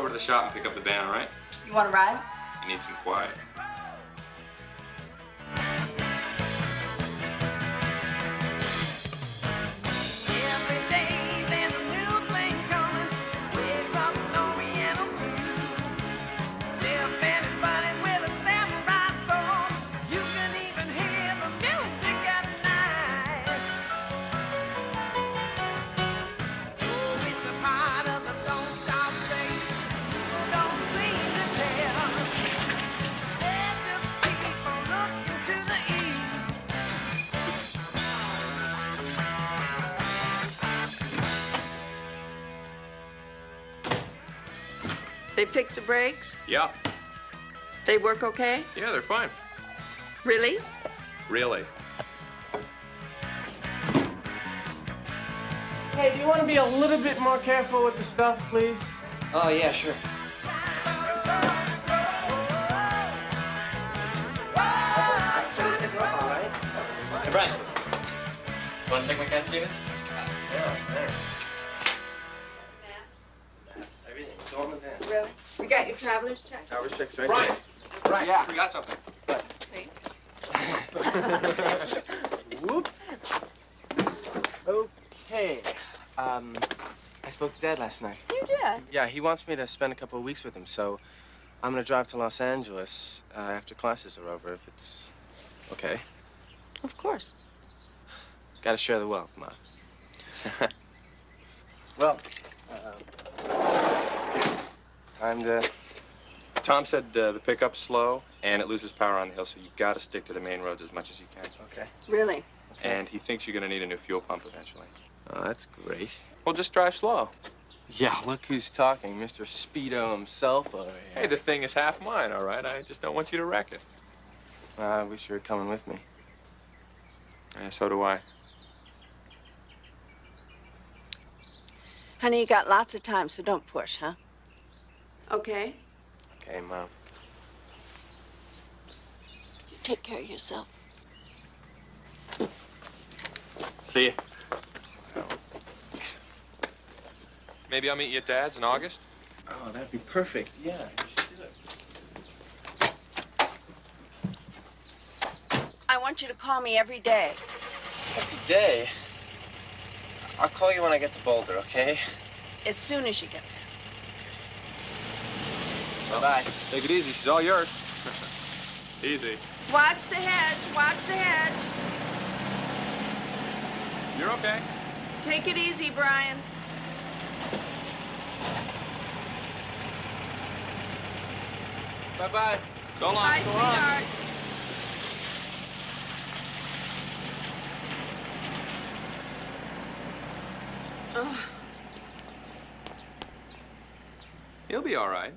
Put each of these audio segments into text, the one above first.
over to the shop and pick up the van, all right? You want to ride? I need some quiet. They fix the brakes? Yeah. They work okay? Yeah, they're fine. Really? Really. Hey, do you want to be a little bit more careful with the stuff, please? Oh, yeah, sure. Hey, Brian. You want to take my cat, Stevens? Yeah, thanks. Everything. It's all in the van. Really? You got your traveler's checks? Traveler's checks right Brian! there. Brian, Yeah. I forgot something. See? Whoops. Okay. I spoke to Dad last night. You did? Yeah, he wants me to spend a couple of weeks with him, so I'm gonna drive to Los Angeles after classes are over, if it's okay. Of course. Gotta share the wealth, Ma. Well, time to... Tom said the pickup's slow and it loses power on the hill, so you gotta stick to the main roads as much as you can. Okay. Really? And he thinks you're gonna need a new fuel pump eventually. Oh, that's great. Well, just drive slow. Yeah, look who's talking. Mr. Speedo himself over here. Hey, the thing is half mine, all right? I just don't want you to wreck it. I wish you were coming with me. Yeah, so do I. Honey, you got lots of time, so don't push, huh? Okay? Okay, Mom. You take care of yourself. See ya. Maybe I'll meet you at Dad's in August? Oh, that'd be perfect. Yeah, you should do it. I want you to call me every day. Every day? I'll call you when I get to Boulder, okay? As soon as you get there. Bye. Take it easy. She's all yours. Easy. Watch the hedge. Watch the hedge. You're okay. Take it easy, Brian. Bye-bye. So long. Bye, sweetheart. Oh. He'll be all right.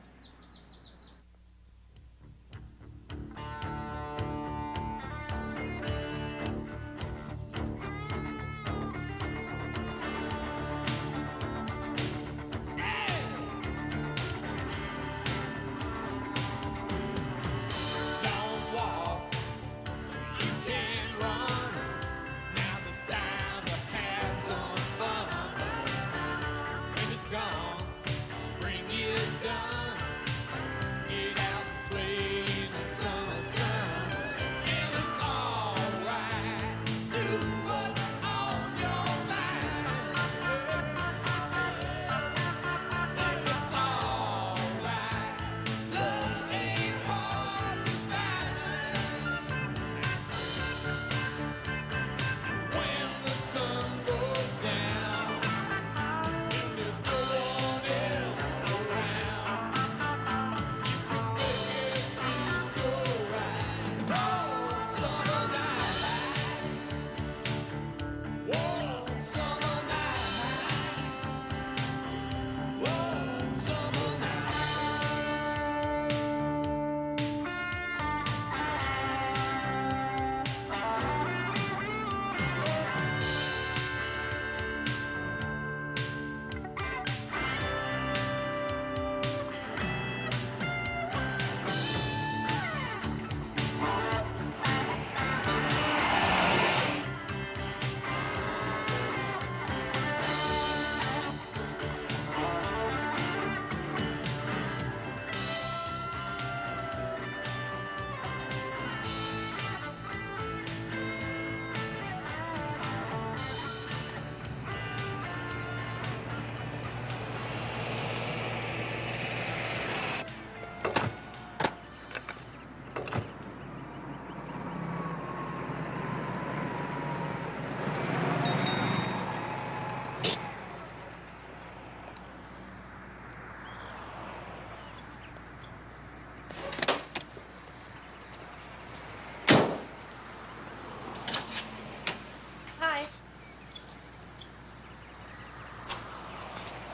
Spring is done.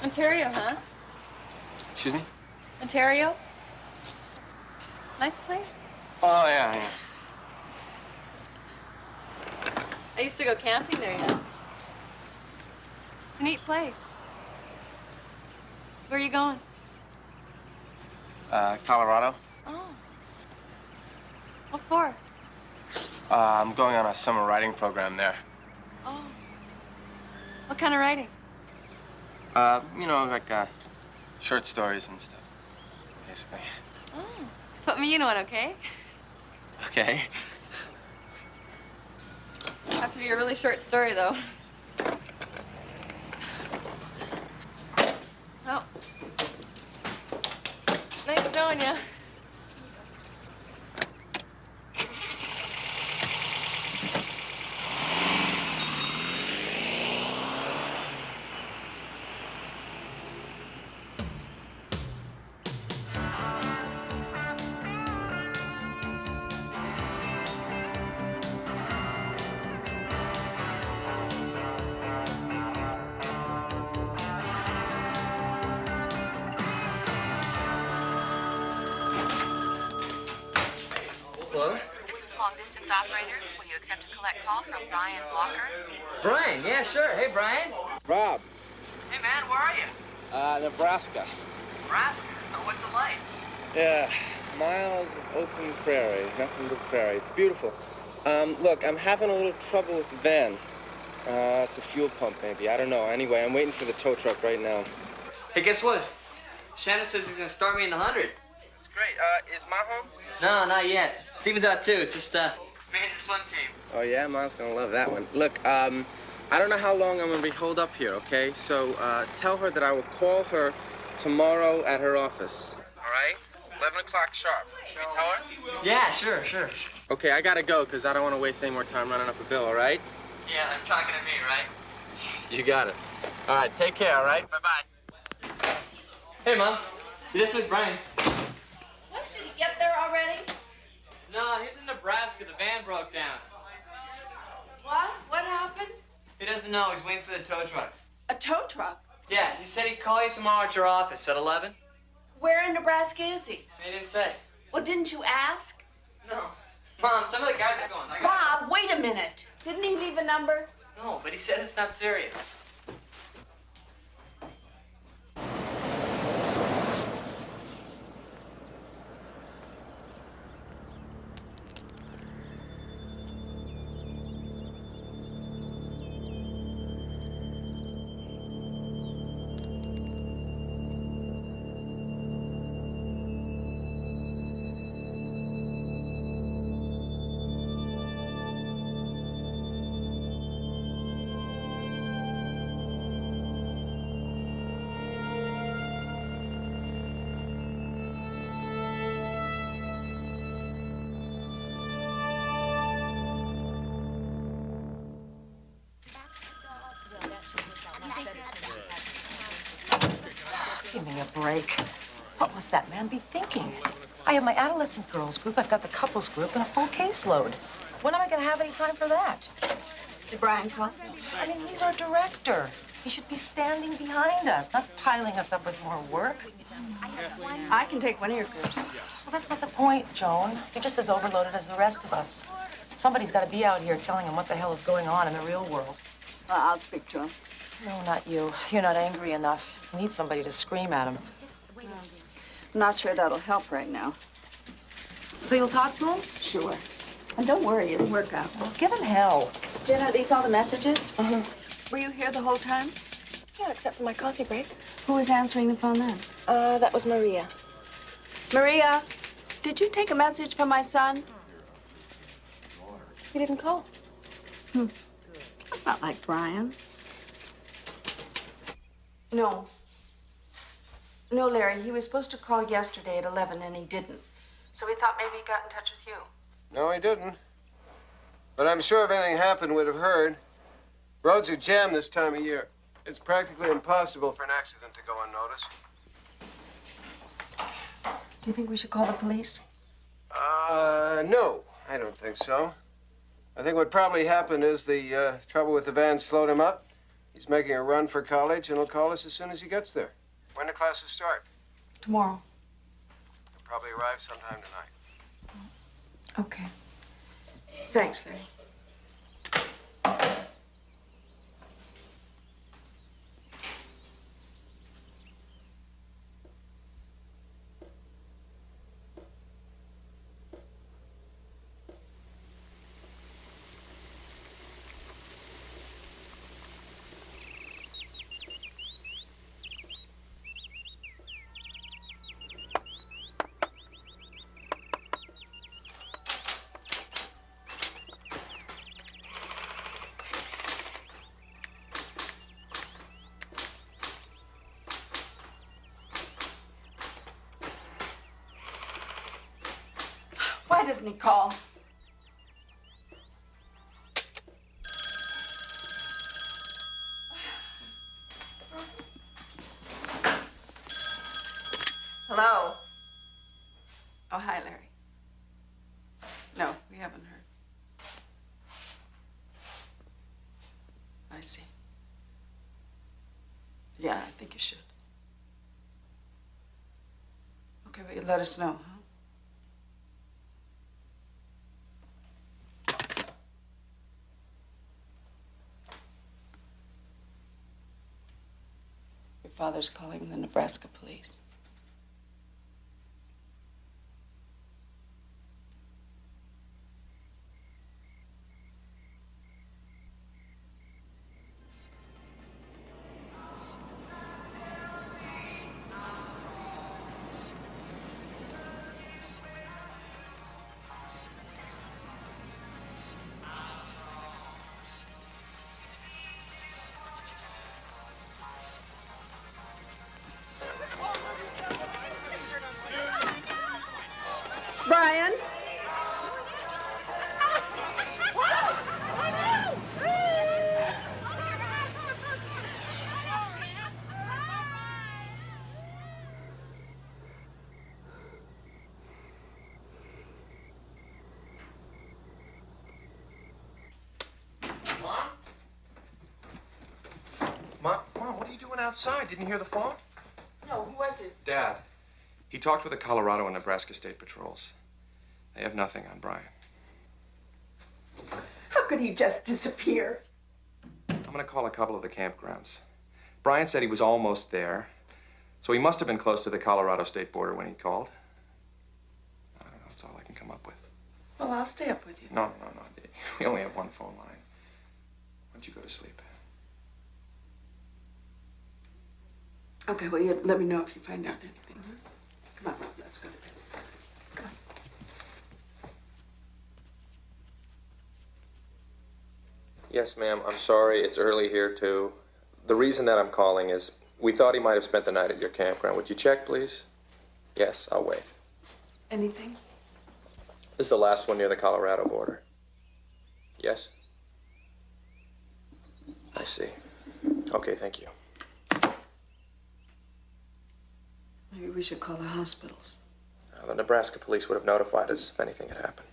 Ontario, huh? Excuse me? Ontario? Nice place. Oh, yeah. I used to go camping there, you know. It's a neat place. Where are you going? Colorado. Oh. What for? I'm going on a summer writing program there. Oh. What kind of writing? You know, like, short stories and stuff, basically. Oh. Put me in one, okay? Okay. Have to be a really short story, though. Oh. Nice knowing you. Hello? This is long distance operator. Will you accept a collect call from Brian Walker? Brian, yeah, sure. Hey, Brian. Rob. Hey, man, where are you? Nebraska. Nebraska. Oh, what's it like? Yeah, miles of open prairie, nothing but prairie. It's beautiful. Look, I'm having a little trouble with the van. It's the fuel pump, maybe. I don't know. Anyway, I'm waiting for the tow truck right now. Hey, guess what? Shannon says he's gonna start me in the 100. It's great. Is Ma home? No, not yet. Steven's out too. It's just, me and the swim team. Oh, yeah? Ma's gonna love that one. Look, I don't know how long I'm gonna be holed up here, okay? So, tell her that I will call her tomorrow at her office. All right? 11 o'clock sharp. Can you tell her? Yeah, sure. Okay, I gotta go, because I don't want to waste any more time running up a bill, all right? Yeah, they're talking to me, right? You got it. All right, take care, all right? Bye-bye. Hey, Mom. This was Brian. What, did he get there already? No, he's in Nebraska. The van broke down. What? What happened? He doesn't know. He's waiting for the tow truck. A tow truck? Yeah, he said he'd call you tomorrow at your office at 11. Where in Nebraska is he? He didn't say. Well, didn't you ask? No. Mom, some of the guys are going. Rob, wait a minute. Didn't he leave a number? No, but he said it's not serious. Give me a break. What must that man be thinking? I have my adolescent girls group, I've got the couples group, and a full caseload. When am I going to have any time for that? Did Brian call? I mean, he's our director. He should be standing behind us, not piling us up with more work. I can take one of your groups. Well, that's not the point, Joan. You're just as overloaded as the rest of us. Somebody's got to be out here telling him what the hell is going on in the real world. Well, I'll speak to him. No, not you. You're not angry enough. You need somebody to scream at him. I'm not sure that'll help right now. So you'll talk to him? Sure. And don't worry, it'll work out. Well, give him hell. Jen, are these all the messages? Uh-huh. Were you here the whole time? Yeah, except for my coffee break. Who was answering the phone then? That was Maria. Maria, did you take a message from my son? He didn't call. That's not like Brian. No. No, Larry, he was supposed to call yesterday at 11 and he didn't. So we thought maybe he got in touch with you. No, he didn't. But I'm sure if anything happened, we'd have heard. Roads are jammed this time of year. It's practically impossible for an accident to go unnoticed. Do you think we should call the police? No, I don't think so. I think what probably happened is the trouble with the van slowed him up, He's making a run for college, and he'll call us as soon as he gets there. When do classes start? Tomorrow. He'll probably arrive sometime tonight. Okay. Thanks, Larry. Why doesn't he call? Hello? Oh, hi, Larry. No, we haven't heard. I see. Yeah, I think you should. Okay, well, you let us know, huh? Your father's calling the Nebraska police. Brian? Mom, what are you doing outside? Didn't you hear the phone? No, who was it? Dad. He talked with the Colorado and Nebraska State Patrols. They have nothing on Brian. How could he just disappear? I'm gonna call a couple of the campgrounds. Brian said he was almost there, so he must have been close to the Colorado state border when he called. I don't know, that's all I can come up with. Well, I'll stay up with you. No. We only have one phone line. Why don't you go to sleep? Okay, well, you let me know if you find out anything. Huh? Come on, Rob, let's go to bed. Come on. Yes, ma'am. I'm sorry. It's early here, too. The reason that I'm calling is we thought he might have spent the night at your campground. Would you check, please? Yes, I'll wait. Anything? This is the last one near the Colorado border. Yes? I see. Okay, thank you. Maybe we should call the hospitals. The Nebraska police would have notified us if anything had happened.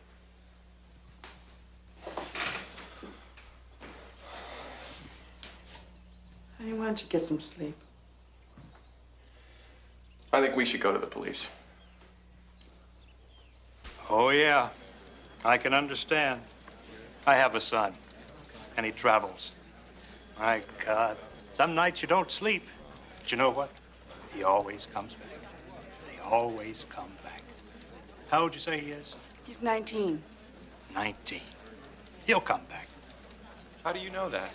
Honey, why don't you get some sleep? I think we should go to the police. Oh, yeah. I can understand. I have a son, and he travels. My God. Some nights you don't sleep. But you know what? He always comes back. They always come back. How old you say he is? He's 19. 19. He'll come back. How do you know that?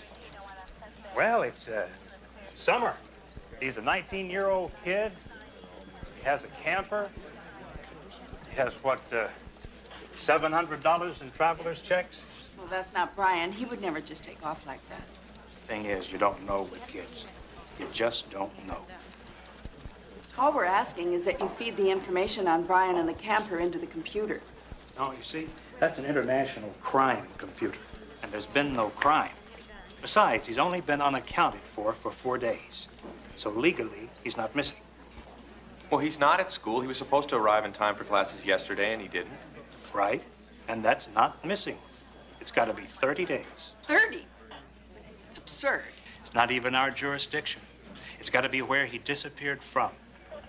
Well, it's summer. He's a 19-year-old kid. He has a camper. He has, what, $700 in traveler's checks? Well, that's not Brian. He would never just take off like that. Thing is, you don't know with kids. You just don't know. All we're asking is that you feed the information on Brian and the camper into the computer. No, you see, that's an international crime computer, and there's been no crime. Besides, he's only been unaccounted for 4 days. So legally, he's not missing. Well, he's not at school. He was supposed to arrive in time for classes yesterday, and he didn't. Right? And that's not missing. It's got to be 30 days. 30? It's absurd. It's not even our jurisdiction. It's got to be where he disappeared from.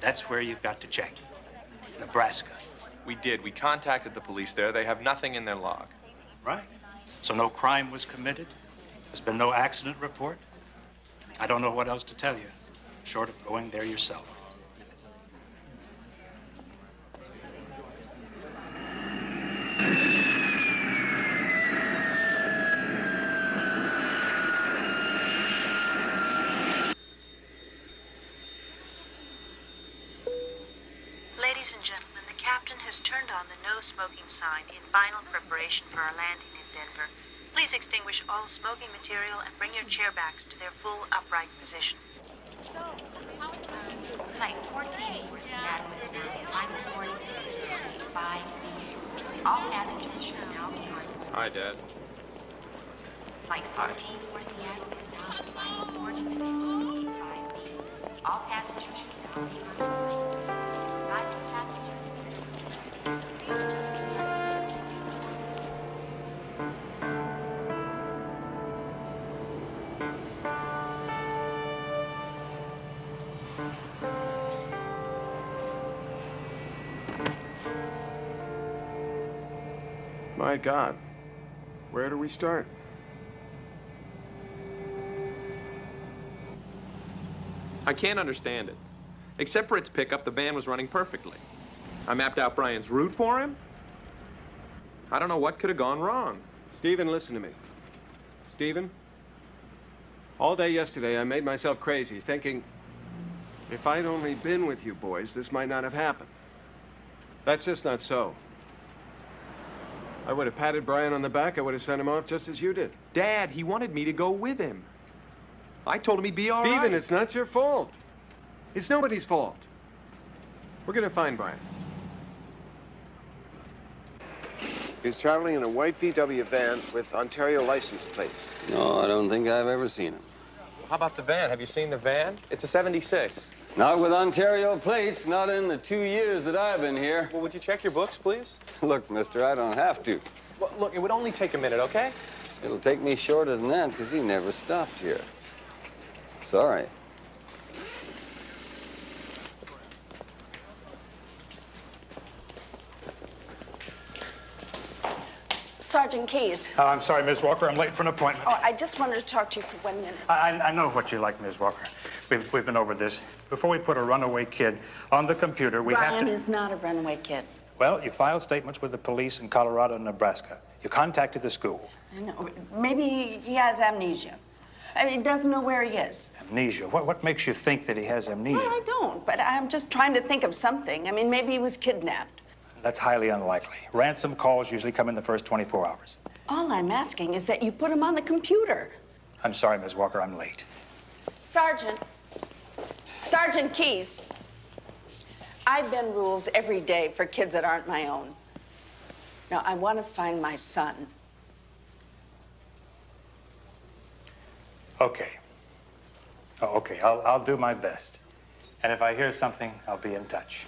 That's where you've got to check. Nebraska. We did. We contacted the police there. They have nothing in their log. Right. So no crime was committed? There's been no accident report? I don't know what else to tell you, short of going there yourself. Ladies and gentlemen, the captain has turned on the no smoking sign in final preparation for our landing in Denver. Please extinguish all smoking material and bring your chair backs to their full upright position. Flight 14 for Seattle is now final boarding stage 5B. All passengers should now be on. Hi, Dad. Flight 14 for Seattle is now final boarding stage 5B. All passengers should now be on. Arrival passengers. My God. Where do we start? I can't understand it. Except for its pickup, the van was running perfectly. I mapped out Brian's route for him. I don't know what could have gone wrong. Stephen, listen to me. Stephen? All day yesterday, I made myself crazy, thinking, if I'd only been with you boys, this might not have happened. That's just not so. I would have patted Brian on the back. I would have sent him off just as you did. Dad, he wanted me to go with him. I told him he'd be all right. Stephen, it's not your fault. It's nobody's fault. We're gonna find Brian. He's traveling in a white VW van with Ontario license plates. No, I don't think I've ever seen him. How about the van? Have you seen the van? It's a 76. Not with Ontario plates, not in the 2 years that I've been here. Well, would you check your books, please? Look, mister, I don't have to. Well, look, it would only take a minute, okay? It'll take me shorter than that because he never stopped here. Sorry. Sergeant Keyes. I'm sorry, Ms. Walker. I'm late for an appointment. Oh, I just wanted to talk to you for 1 minute. I know what you like, Ms. Walker. We've been over this. Before we put a runaway kid on the computer, we have to... Brian is not a runaway kid. Well, you filed statements with the police in Colorado and Nebraska. You contacted the school. I know. Maybe he has amnesia. I mean, he doesn't know where he is. Amnesia? What makes you think that he has amnesia? Well, I don't, but I'm just trying to think of something. I mean, maybe he was kidnapped. That's highly unlikely. Ransom calls usually come in the first 24 hours. All I'm asking is that you put him on the computer. I'm sorry, Ms. Walker, I'm late. Sergeant Keyes. I bend rules every day for kids that aren't my own. Now, I want to find my son. Okay. Oh, okay, I'll do my best. And if I hear something, I'll be in touch.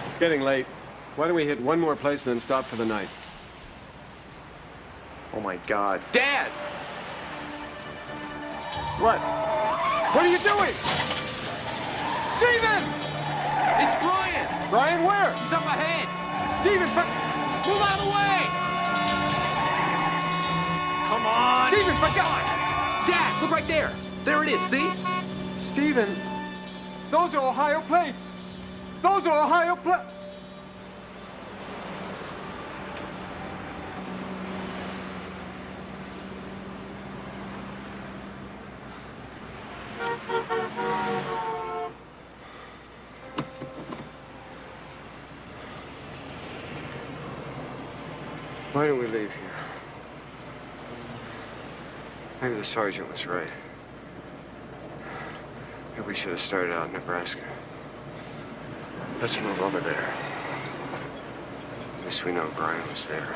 It's getting late. Why don't we hit one more place and then stop for the night? Oh, my God. Dad! What? What are you doing? Stephen! It's Brian! Brian, where? He's up ahead! Stephen, Move out of the way! Come on! Stephen, for God! Dad, look right there! There it is, see? Stephen, those are Ohio plates! Those are Ohio plates! Why don't we leave here? Maybe the sergeant was right. Maybe we should have started out in Nebraska. Let's move over there. At least we know Brian was there.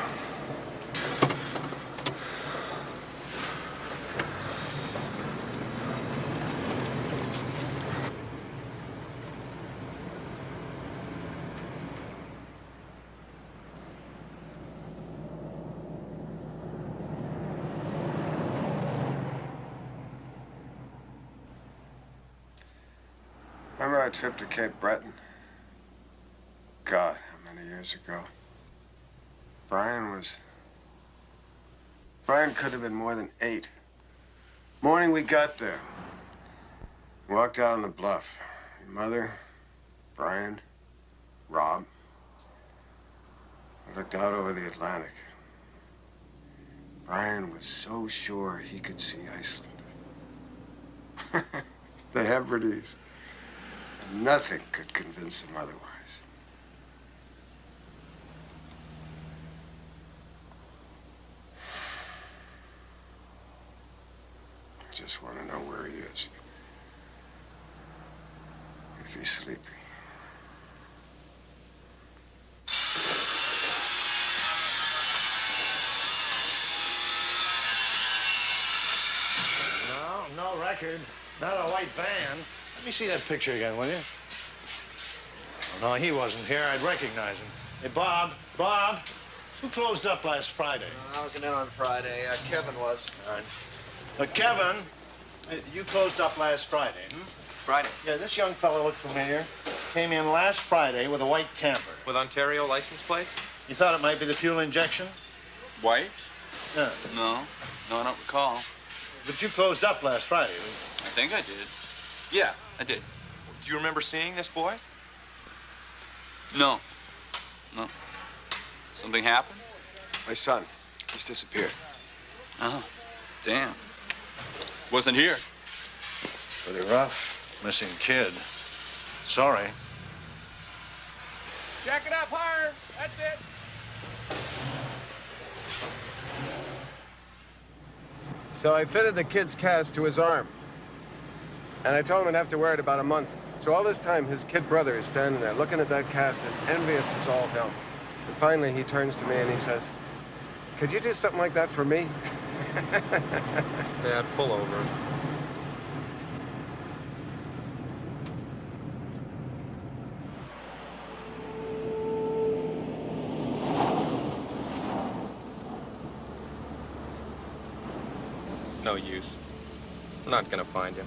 remember our trip to Cape Breton? God, how many years ago? Brian could have been more than 8. Morning we got there. Walked out on the bluff. Your mother, Brian, Rob. I looked out over the Atlantic. Brian was so sure he could see Iceland. The Hebrides. Nothing could convince him otherwise. I just want to know where he is. If he's sleeping. No record. Not a white van. Let me see that picture again, will you? Oh, no, he wasn't here. I'd recognize him. Hey, Bob. Bob, who closed up last Friday? I wasn't in on Friday. Kevin was. All right. Kevin, you closed up last Friday, hmm? Friday. Yeah, this young fellow looked familiar. Came in last Friday with a white camper. With Ontario license plates? You thought it might be the fuel injection? White? Yeah. No, I don't recall. But you closed up last Friday. I think I did. Yeah, I did. Do you remember seeing this boy? No. Something happened? My son. He's disappeared. Oh, damn. Wasn't here. Pretty rough. Missing kid. Sorry. Jack it up hard. That's it. So I fitted the kid's cast to his arm. And I told him I'd have to wear it about a month. So all this time, his kid brother is standing there looking at that cast as envious as all hell. And finally, he turns to me and he says, "Could you do something like that for me?" Dad, pull over. It's no use. I'm not gonna find him.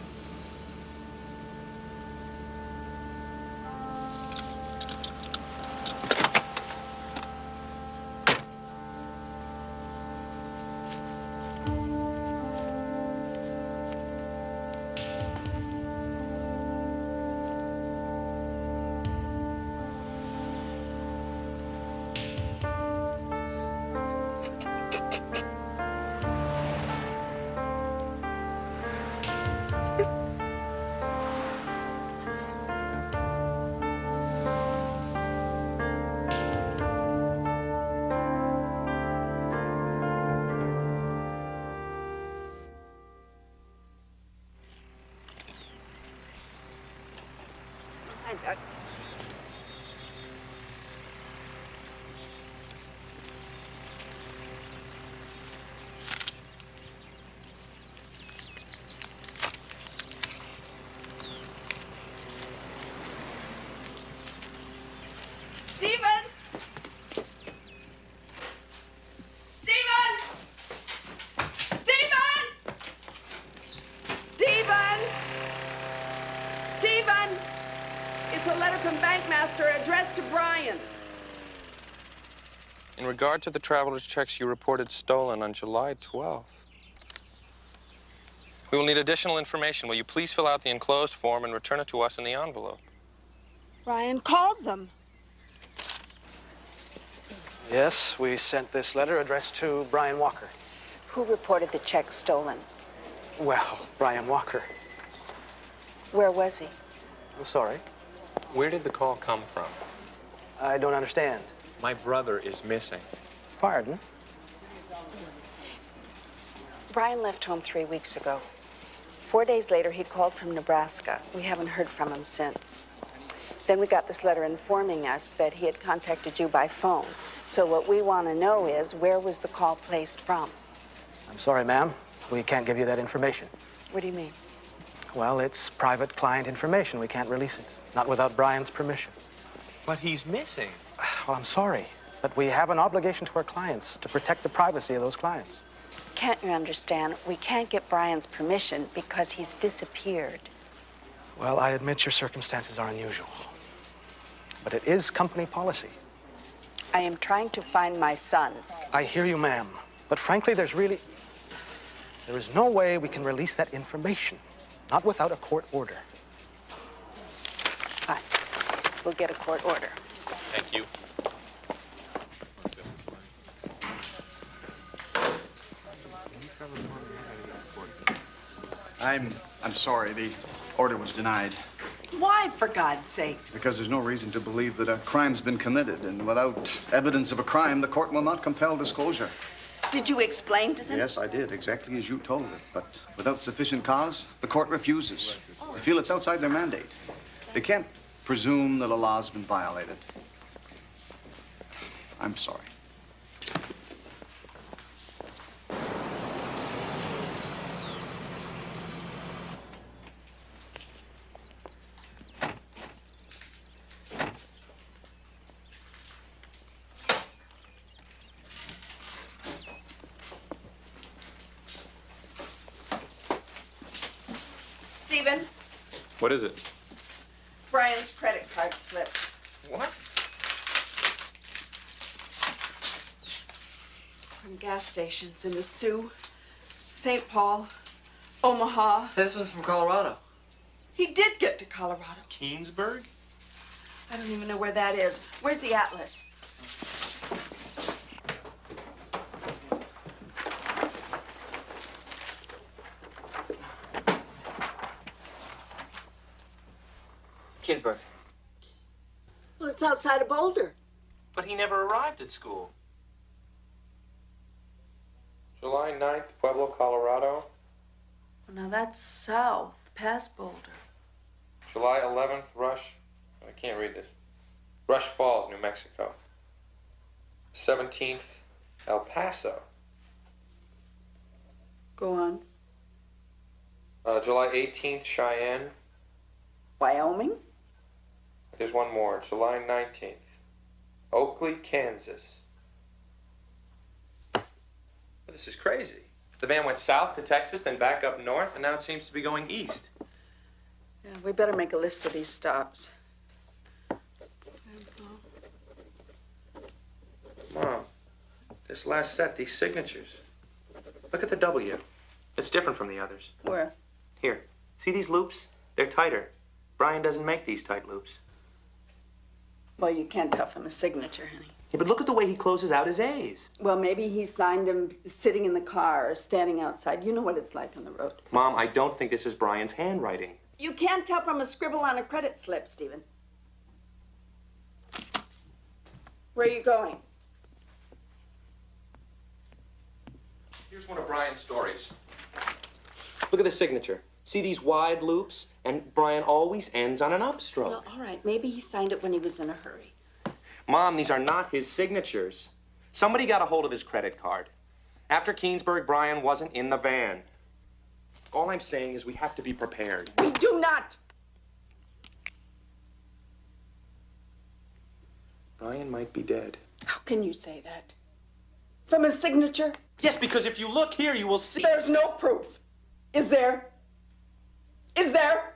Stephen! Stephen! Stephen! Stephen! Stephen! It's a letter from Bankmaster addressed to Brian. In regard to the traveler's checks you reported stolen on July 12th, we will need additional information. Will you please fill out the enclosed form and return it to us in the envelope? Brian called them. Yes, we sent this letter addressed to Brian Walker. Who reported the check stolen? Well, Brian Walker. Where was he? I'm sorry. Where did the call come from? I don't understand. My brother is missing. Pardon? Brian left home 3 weeks ago. 4 days later, he called from Nebraska. We haven't heard from him since. Then we got this letter informing us that he had contacted you by phone. So what we want to know is, where was the call placed from? I'm sorry, ma'am. We can't give you that information. What do you mean? Well, it's private client information. We can't release it. Not without Brian's permission. But he's missing. Well, I'm sorry, but we have an obligation to our clients to protect the privacy of those clients. Can't you understand? We can't get Brian's permission because he's disappeared. Well, I admit your circumstances are unusual. But it is company policy. I am trying to find my son. I hear you, ma'am. But frankly, there is no way we can release that information. Not without a court order. Fine. We'll get a court order. Thank you. I'm sorry. The order was denied. Why, for God's sakes? Because there's no reason to believe that a crime's been committed, and without evidence of a crime, the court will not compel disclosure. Did you explain to them? Yes, I did, exactly as you told it. But without sufficient cause, the court refuses. They feel it's outside their mandate. They can't presume that a law's been violated. I'm sorry. Stephen, What is it? Brian's credit card slips. What? From gas stations in the Sioux, St. Paul, Omaha. This one's from Colorado. He did get to Colorado. Keensburg? I don't even know where that is. Where's the atlas? Keensburg. Well, it's outside of Boulder. But he never arrived at school. July 9th, Pueblo, Colorado. Well, now that's south, past Boulder. July 11th, Rush. I can't read this. Rush Falls, New Mexico. 17th, El Paso. Go on. July 18th, Cheyenne. Wyoming? There's one more. July 19th, Oakley, Kansas. This is crazy. The van went south to Texas, then back up north, and now it seems to be going east. Yeah, we better make a list of these stops. Mom, this last set, these signatures. Look at the W. It's different from the others. Where? Here. See these loops? They're tighter. Brian doesn't make these tight loops. Well, you can't tell from a signature, honey. Yeah, but look at the way he closes out his A's. Well, maybe he signed them sitting in the car or standing outside. You know what it's like on the road. Mom, I don't think this is Brian's handwriting. You can't tell from a scribble on a credit slip, Stephen. Where are you going? Here's one of Brian's stories. Look at the signature. See these wide loops? And Brian always ends on an upstroke. Well, all right. Maybe he signed it when he was in a hurry. Mom, these are not his signatures. Somebody got a hold of his credit card. After Keensburg, Brian wasn't in the van. All I'm saying is we have to be prepared. We do not! Brian might be dead. How can you say that? From his signature? Yes, because if you look here, you will see. There's no proof. Is there? Is there?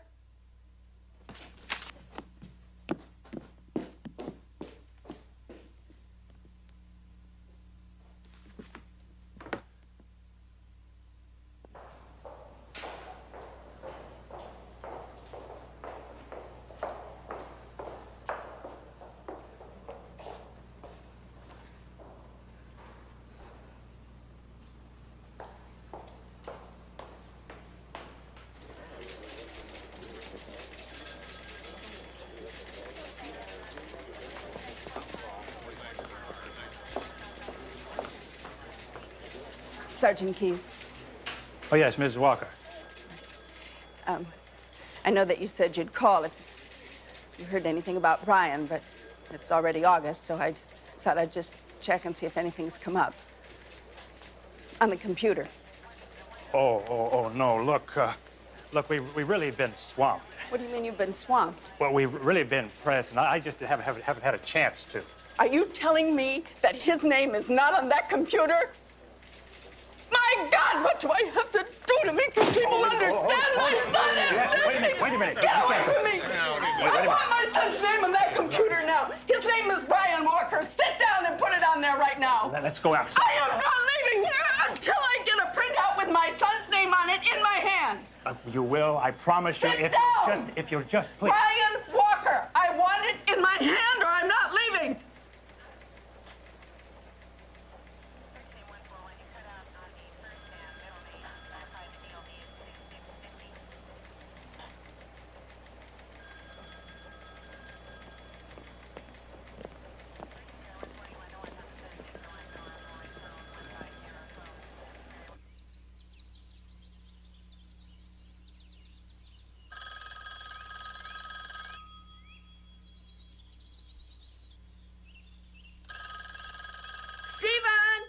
Sergeant Keyes. Oh, yes, Mrs. Walker. I know that you said you'd call if you heard anything about Brian, but it's already August, so I thought I'd just check and see if anything's come up. On the computer. Oh, no. Look, we've really been swamped. What do you mean you've been swamped? Well, we've really been pressed, and I just haven't had a chance to. Are you telling me that his name is not on that computer? My my God, what do I have to do to make you people understand my son is missing? Wait a minute. Get away from me. I want my son's name on that computer now. His name is Brian Walker. Sit down and put it on there right now. Let's go outside. I am not leaving here until I get a printout with my son's name on it in my hand. You will, I promise you. Sit down. If you'll just please. Brian Walker, I want it in my hand or I'm not leaving. Stephen!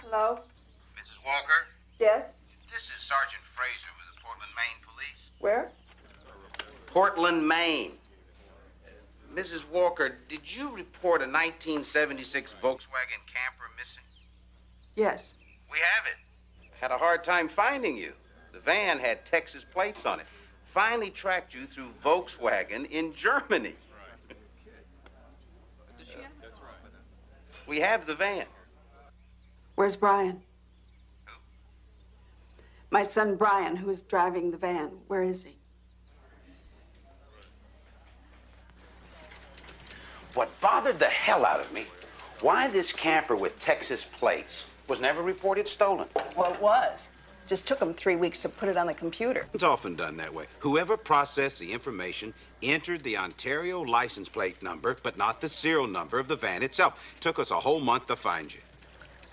Hello? Mrs. Walker, Yes? this is Sergeant Fraser with the Portland, Maine police. Where? Portland, Maine. Mrs. Walker, did you report a 1976 Volkswagen camper missing? Yes. We have it. Had a hard time finding you. The van had Texas plates on it. Finally tracked you through Volkswagen in Germany. We have the van. Where's Brian? Who? My son Brian, who is driving the van. Where is he? What bothered the hell out of me, why this camper with Texas plates was never reported stolen. Well, it was. Just took him 3 weeks to put it on the computer. It's often done that way. Whoever processed the information entered the Ontario license plate number, but not the serial number of the van itself. Took us a whole month to find you.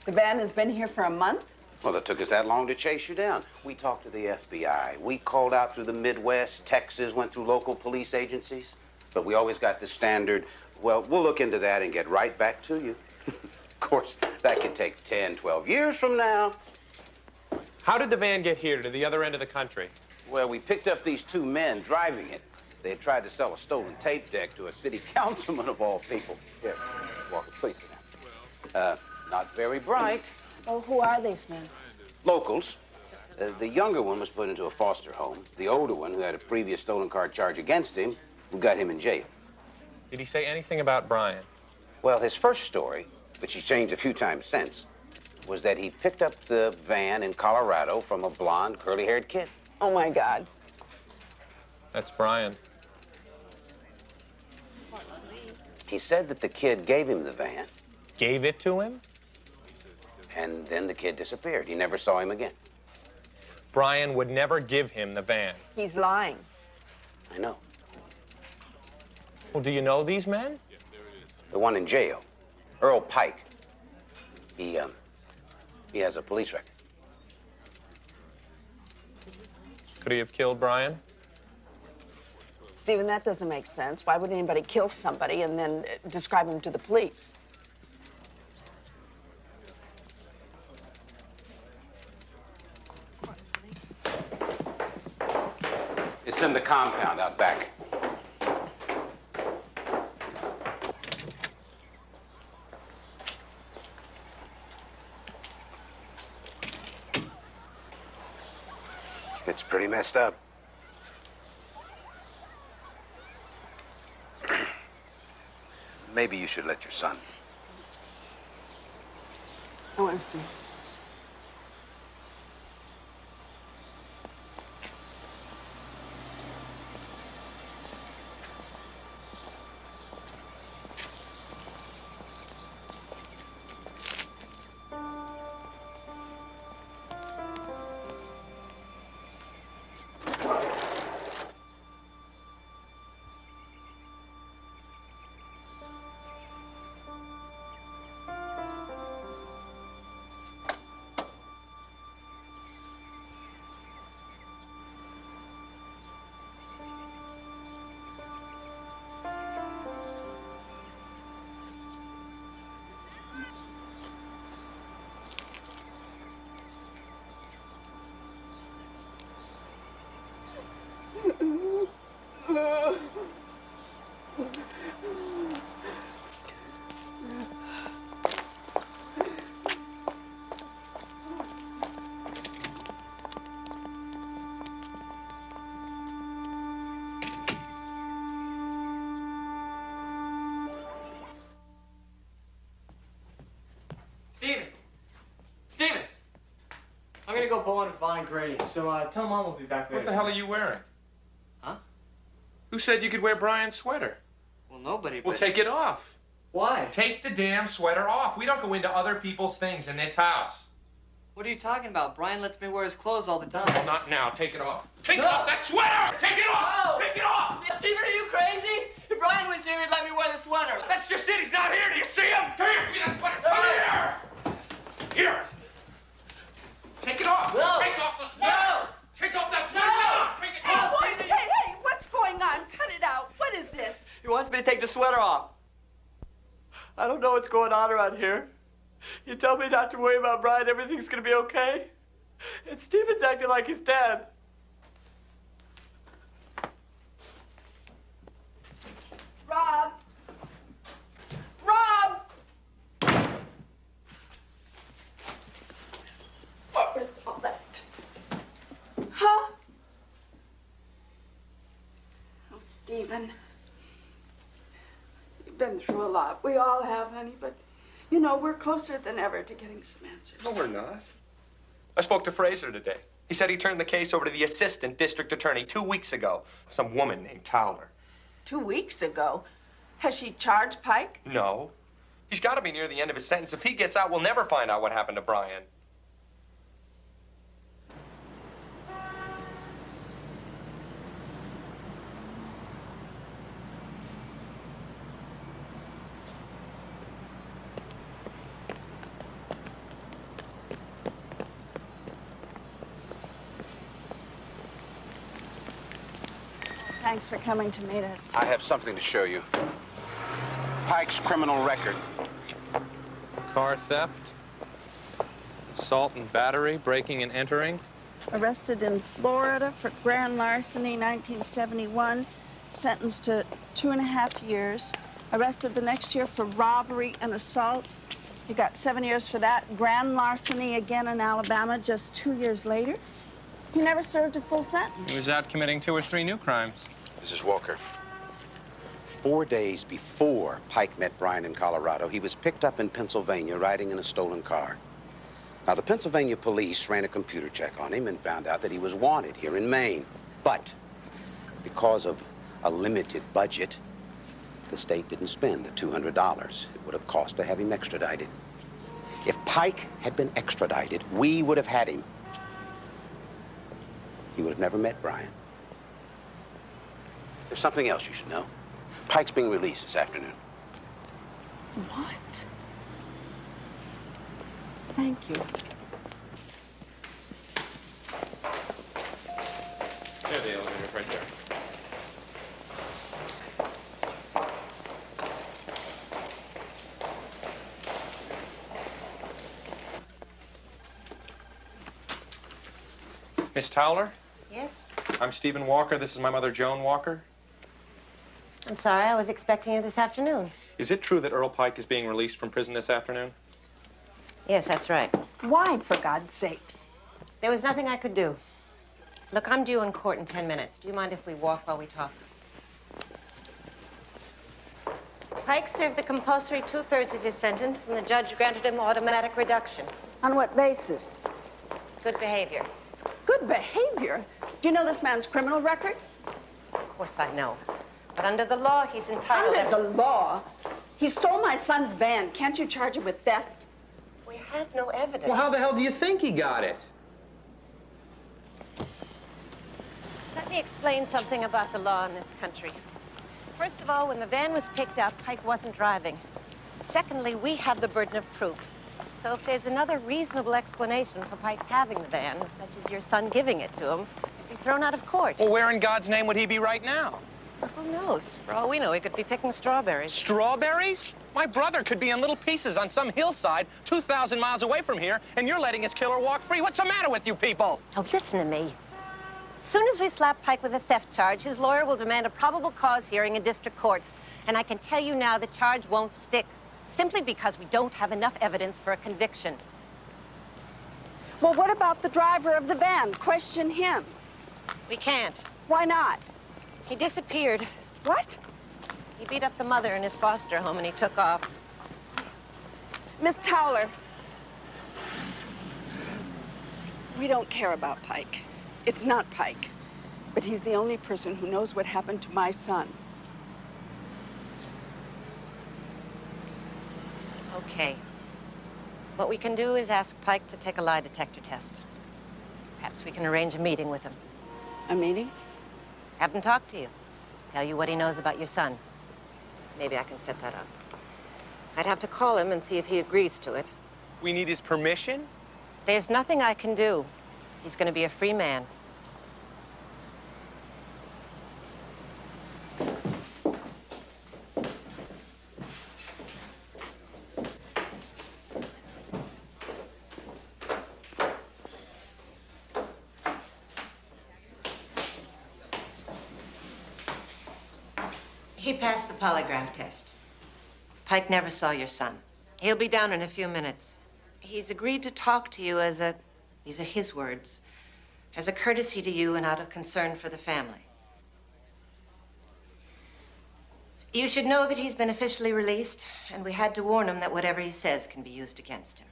The van has been here for a month? Well, it took us that long to chase you down. We talked to the FBI. We called out through the Midwest, Texas, went through local police agencies. But we always got the standard, well, we'll look into that and get right back to you. Of course, that could take 10, 12 years from now. How did the van get here to the other end of the country? Well, we picked up these two men driving it. They had tried to sell a stolen tape deck to a city councilman of all people. Here, Mrs. Walker, please sit down. Not very bright. Oh, who are these men? Locals. The younger one was put into a foster home. The older one, who had a previous stolen car charge against him, we got him in jail. Did he say anything about Brian? Well, his first story, which he's changed a few times since, was that he picked up the van in Colorado from a blonde, curly-haired kid. Oh, my God. That's Brian. He said that the kid gave him the van. Gave it to him? And then the kid disappeared. He never saw him again. Brian would never give him the van. He's lying. I know. Well, do you know these men? The one in jail, Earl Pike. He has a police record. Could he have killed Brian? Stephen, that doesn't make sense. Why would anybody kill somebody and then describe him to the police? It's in the compound out back. It's pretty messed up. Maybe you should let your son. I want to see. go bowling with Vaughn and Grady, so tell Mom we'll be back later. What the hell are you wearing? Huh? Who said you could wear Brian's sweater? Well, nobody, Well, but... take it off. Why? Take the damn sweater off. We don't go into other people's things in this house. What are you talking about? Brian lets me wear his clothes all the time. Well, not now. Take it off. Take off that sweater! Take it off! No. Take it off! Steven, are you crazy? If Brian was here, he'd let me wear the sweater. That's just it. He's not here. Do you see him? Come here. Give me that sweater. Come here. Here. Take it off. No. Take off the sweater. No. Take off that sweater. No. Take it Hey, off. boy, hey, what's going on? Cut it out. What is this? He wants me to take the sweater off. I don't know what's going on around here. You tell me not to worry about Brian, everything's gonna be okay. And Steven's acting like his dad. Rob! Rob! What was all that? Huh? Oh, Stephen. You've been through a lot. We all have, honey, but you know, we're closer than ever to getting some answers. No, we're not. I spoke to Fraser today. He said he turned the case over to the assistant district attorney 2 weeks ago. Some woman named Towler. 2 weeks ago? Has she charged Pike? No. He's got to be near the end of his sentence. If he gets out, we'll never find out what happened to Brian. Thanks for coming to meet us. I have something to show you. Pike's criminal record. Car theft, assault and battery, breaking and entering. Arrested in Florida for grand larceny, 1971. Sentenced to 2.5 years. Arrested the next year for robbery and assault. He got 7 years for that. Grand larceny again in Alabama just 2 years later. He never served a full sentence. He was out committing 2 or 3 new crimes. Mrs. Walker, 4 days before Pike met Brian in Colorado, he was picked up in Pennsylvania riding in a stolen car. Now, the Pennsylvania police ran a computer check on him and found out that he was wanted here in Maine. But because of a limited budget, the state didn't spend the $200 it would have cost to have him extradited. If Pike had been extradited, we would have had him. He would have never met Brian. There's something else you should know. Pike's being released this afternoon. What? Thank you. There, the elevator's right there. Miss Towler? Yes? I'm Stephen Walker. This is my mother, Joan Walker. I'm sorry, I was expecting you this afternoon. Is it true that Earl Pike is being released from prison this afternoon? Yes, that's right. Why, for God's sakes? There was nothing I could do. Look, I'm due in court in 10 minutes. Do you mind if we walk while we talk? Pike served the compulsory 2/3 of his sentence, and the judge granted him automatic reduction. On what basis? Good behavior. Good behavior? Do you know this man's criminal record? Of course I know. But under the law, he's entitled... Under the law? He stole my son's van. Can't you charge him with theft? We have no evidence. Well, how the hell do you think he got it? Let me explain something about the law in this country. First of all, when the van was picked up, Pike wasn't driving. Secondly, we have the burden of proof. So if there's another reasonable explanation for Pike having the van, such as your son giving it to him, he'd be thrown out of court. Well, where in God's name would he be right now? Well, who knows? For all we know, he could be picking strawberries. Strawberries? My brother could be in little pieces on some hillside 2,000 miles away from here, and you're letting his killer walk free. What's the matter with you people? Oh, listen to me. As soon as we slap Pike with a theft charge, his lawyer will demand a probable cause hearing in district court. And I can tell you now the charge won't stick, simply because we don't have enough evidence for a conviction. Well, what about the driver of the van? Question him. We can't. Why not? He disappeared. What? He beat up the mother in his foster home and he took off. Miss Towler. We don't care about Pike. It's not Pike. But he's the only person who knows what happened to my son. Okay. What we can do is ask Pike to take a lie detector test. Perhaps we can arrange a meeting with him. A meeting? Have him talk to you. Tell you what he knows about your son. Maybe I can set that up. I'd have to call him and see if he agrees to it. We need his permission? There's nothing I can do. He's going to be a free man. He passed the polygraph test. Pike never saw your son. He'll be down in a few minutes. He's agreed to talk to you as a, these are his words, as a courtesy to you and out of concern for the family. You should know that he's been officially released, and we had to warn him that whatever he says can be used against him.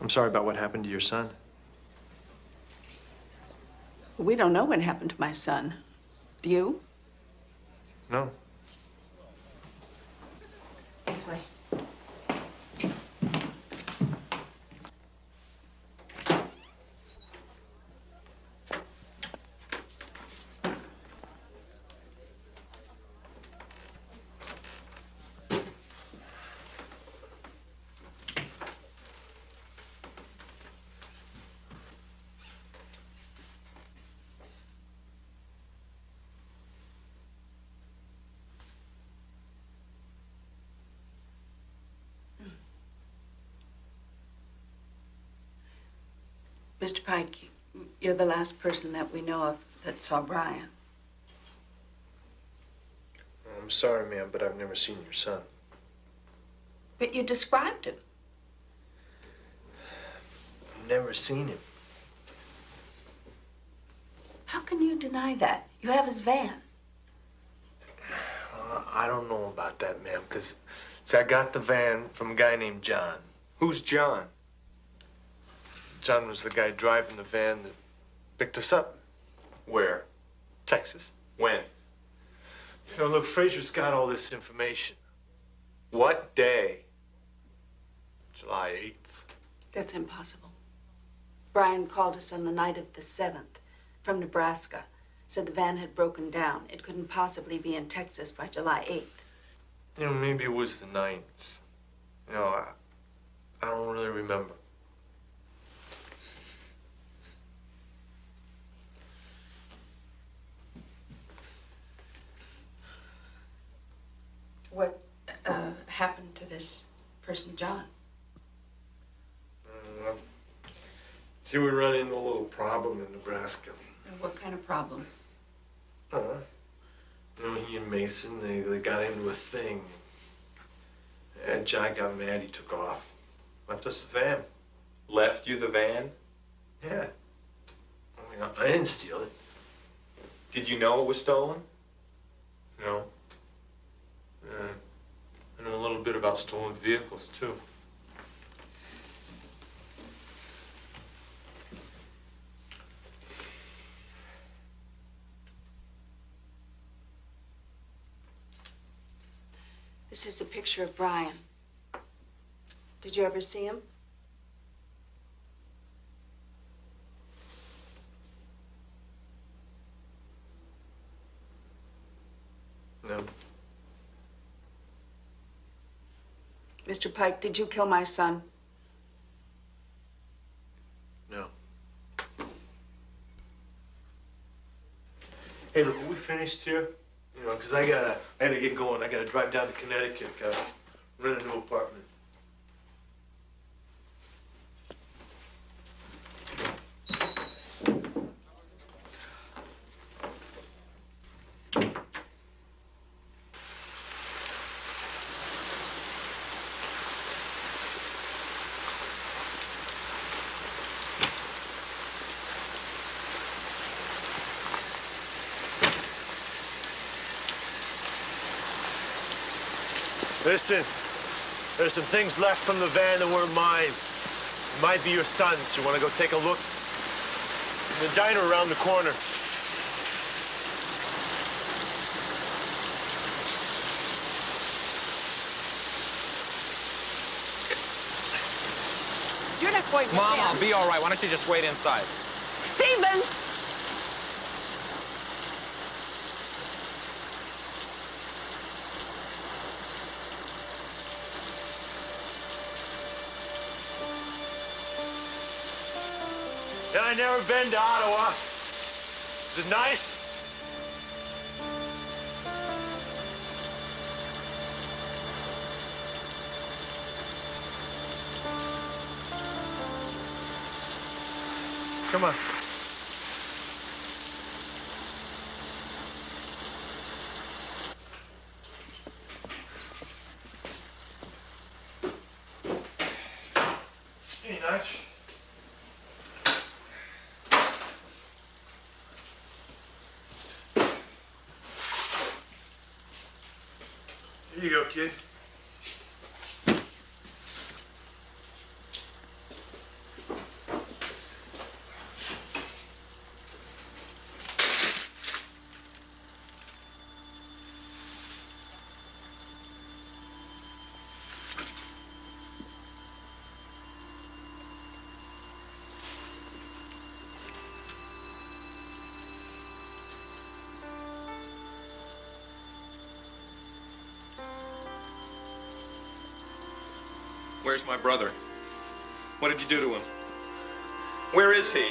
I'm sorry about what happened to your son. We don't know what happened to my son. Do you? No. This way. Mr. Pike, you're the last person that we know of that saw Brian. I'm sorry, ma'am, but I've never seen your son. But you described him. I've never seen him. How can you deny that? You have his van. I don't know about that, ma'am, because, see, I got the van from a guy named John. Who's John? John was the guy driving the van that picked us up. Where? Texas. When? You know, look, Fraser's got all this information. What day? July 8th. That's impossible. Brian called us on the night of the 7th from Nebraska. Said the van had broken down. It couldn't possibly be in Texas by July 8th. You know, maybe it was the 9th. You know, I don't really remember. What happened to this person, John? See, we run into a little problem in Nebraska. What kind of problem? You know, he and Mason, they got into a thing. And John got mad, he took off. Left us the van. Left you the van? Yeah. I mean, I didn't steal it. Did you know it was stolen? No. I know a little bit about stolen vehicles, too. This is a picture of Brian. Did you ever see him? No. Mr. Pike, did you kill my son? No. Hey, look, are we finished here? You know, because I gotta get going. I gotta drive down to Connecticut, rent a new apartment. Listen, there's some things left from the van that weren't mine. It might be your son's. You want to go take a look? In the diner around the corner. You're not going with Mom, him. I'll be all right. Why don't you just wait inside? Stephen! Yeah, I never been to Ottawa. Is it nice? Come on. Hey, Notch. Here you go, kid. Where's my brother? What did you do to him? Where is he?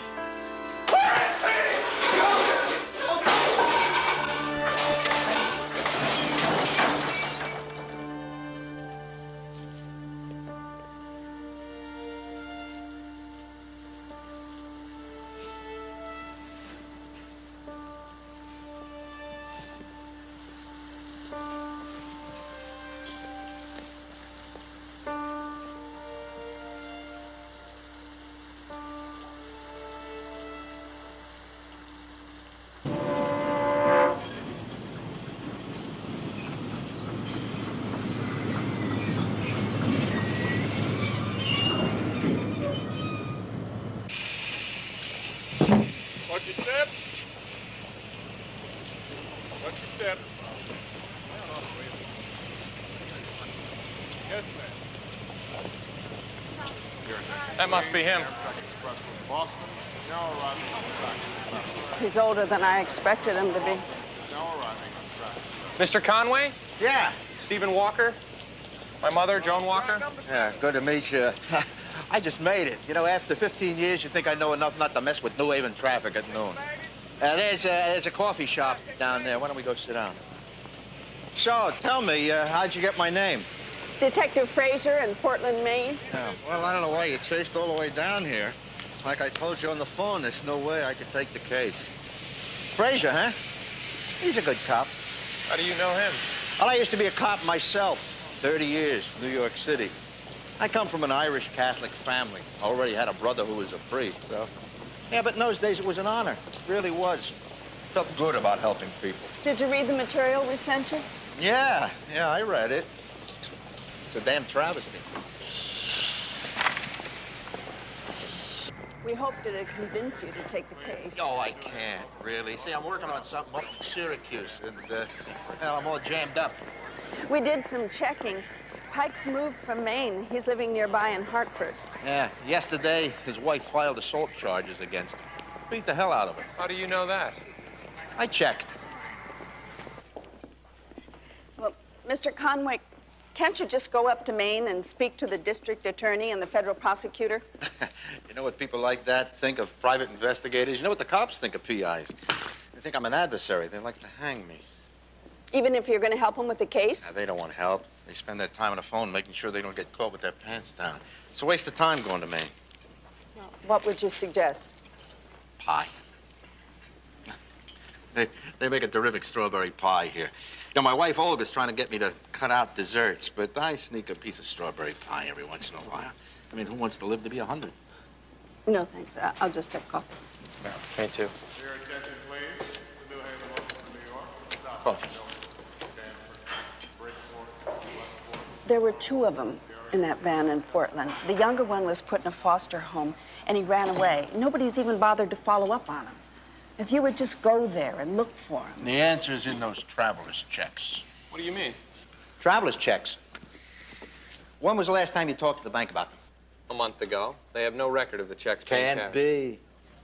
Watch your step. Watch your step. Yes, ma'am. That must be him. Boston. Now arriving on track. He's older than I expected him to be. Now arriving on track. Mr. Conway? Yeah. Stephen Walker? My mother, Joan Walker? Yeah, good to meet you. I just made it. You know, after 15 years, you think I know enough not to mess with New Haven traffic at noon. There's a coffee shop down there. Why don't we go sit down? So, tell me, how'd you get my name? Detective Fraser in Portland, Maine. Yeah, well, I don't know why you chased all the way down here. Like I told you on the phone, there's no way I could take the case. Fraser, huh? He's a good cop. How do you know him? Well, I used to be a cop myself. 30 years, New York City. I come from an Irish Catholic family. I already had a brother who was a priest, so. Yeah, but in those days it was an honor. It really was. Felt good about helping people. Did you read the material we sent you? Yeah, I read it. It's a damn travesty. We hoped it'd convince you to take the case. No, I can't, really. See, I'm working on something up in Syracuse, and, well, I'm all jammed up. We did some checking. Pike's moved from Maine. He's living nearby in Hartford. Yeah, yesterday, his wife filed assault charges against him. Beat the hell out of him. How do you know that? I checked. Well, Mr. Conway, can't you just go up to Maine and speak to the district attorney and the federal prosecutor? You know what people like that think of private investigators? You know what the cops think of PIs? They think I'm an adversary. They like to hang me. Even if you're going to help them with the case? They don't want help. They spend their time on the phone making sure they don't get caught with their pants down. It's a waste of time going to Maine. Well, what would you suggest? Pie. They make a terrific strawberry pie here. You know, my wife Olga's trying to get me to cut out desserts, but I sneak a piece of strawberry pie every once in a while. I mean, who wants to live to be 100? No, thanks. I'll just have coffee. Me too. Your attention, please. The New Haven local from New York. Coffee. There were 2 of them in that van in Portland. The younger one was put in a foster home, and he ran away. Nobody's even bothered to follow up on him. If you would just go there and look for him. The answer's in those traveler's checks. What do you mean? Traveler's checks. When was the last time you talked to the bank about them? A month ago. They have no record of the checks being Can't cashed. be.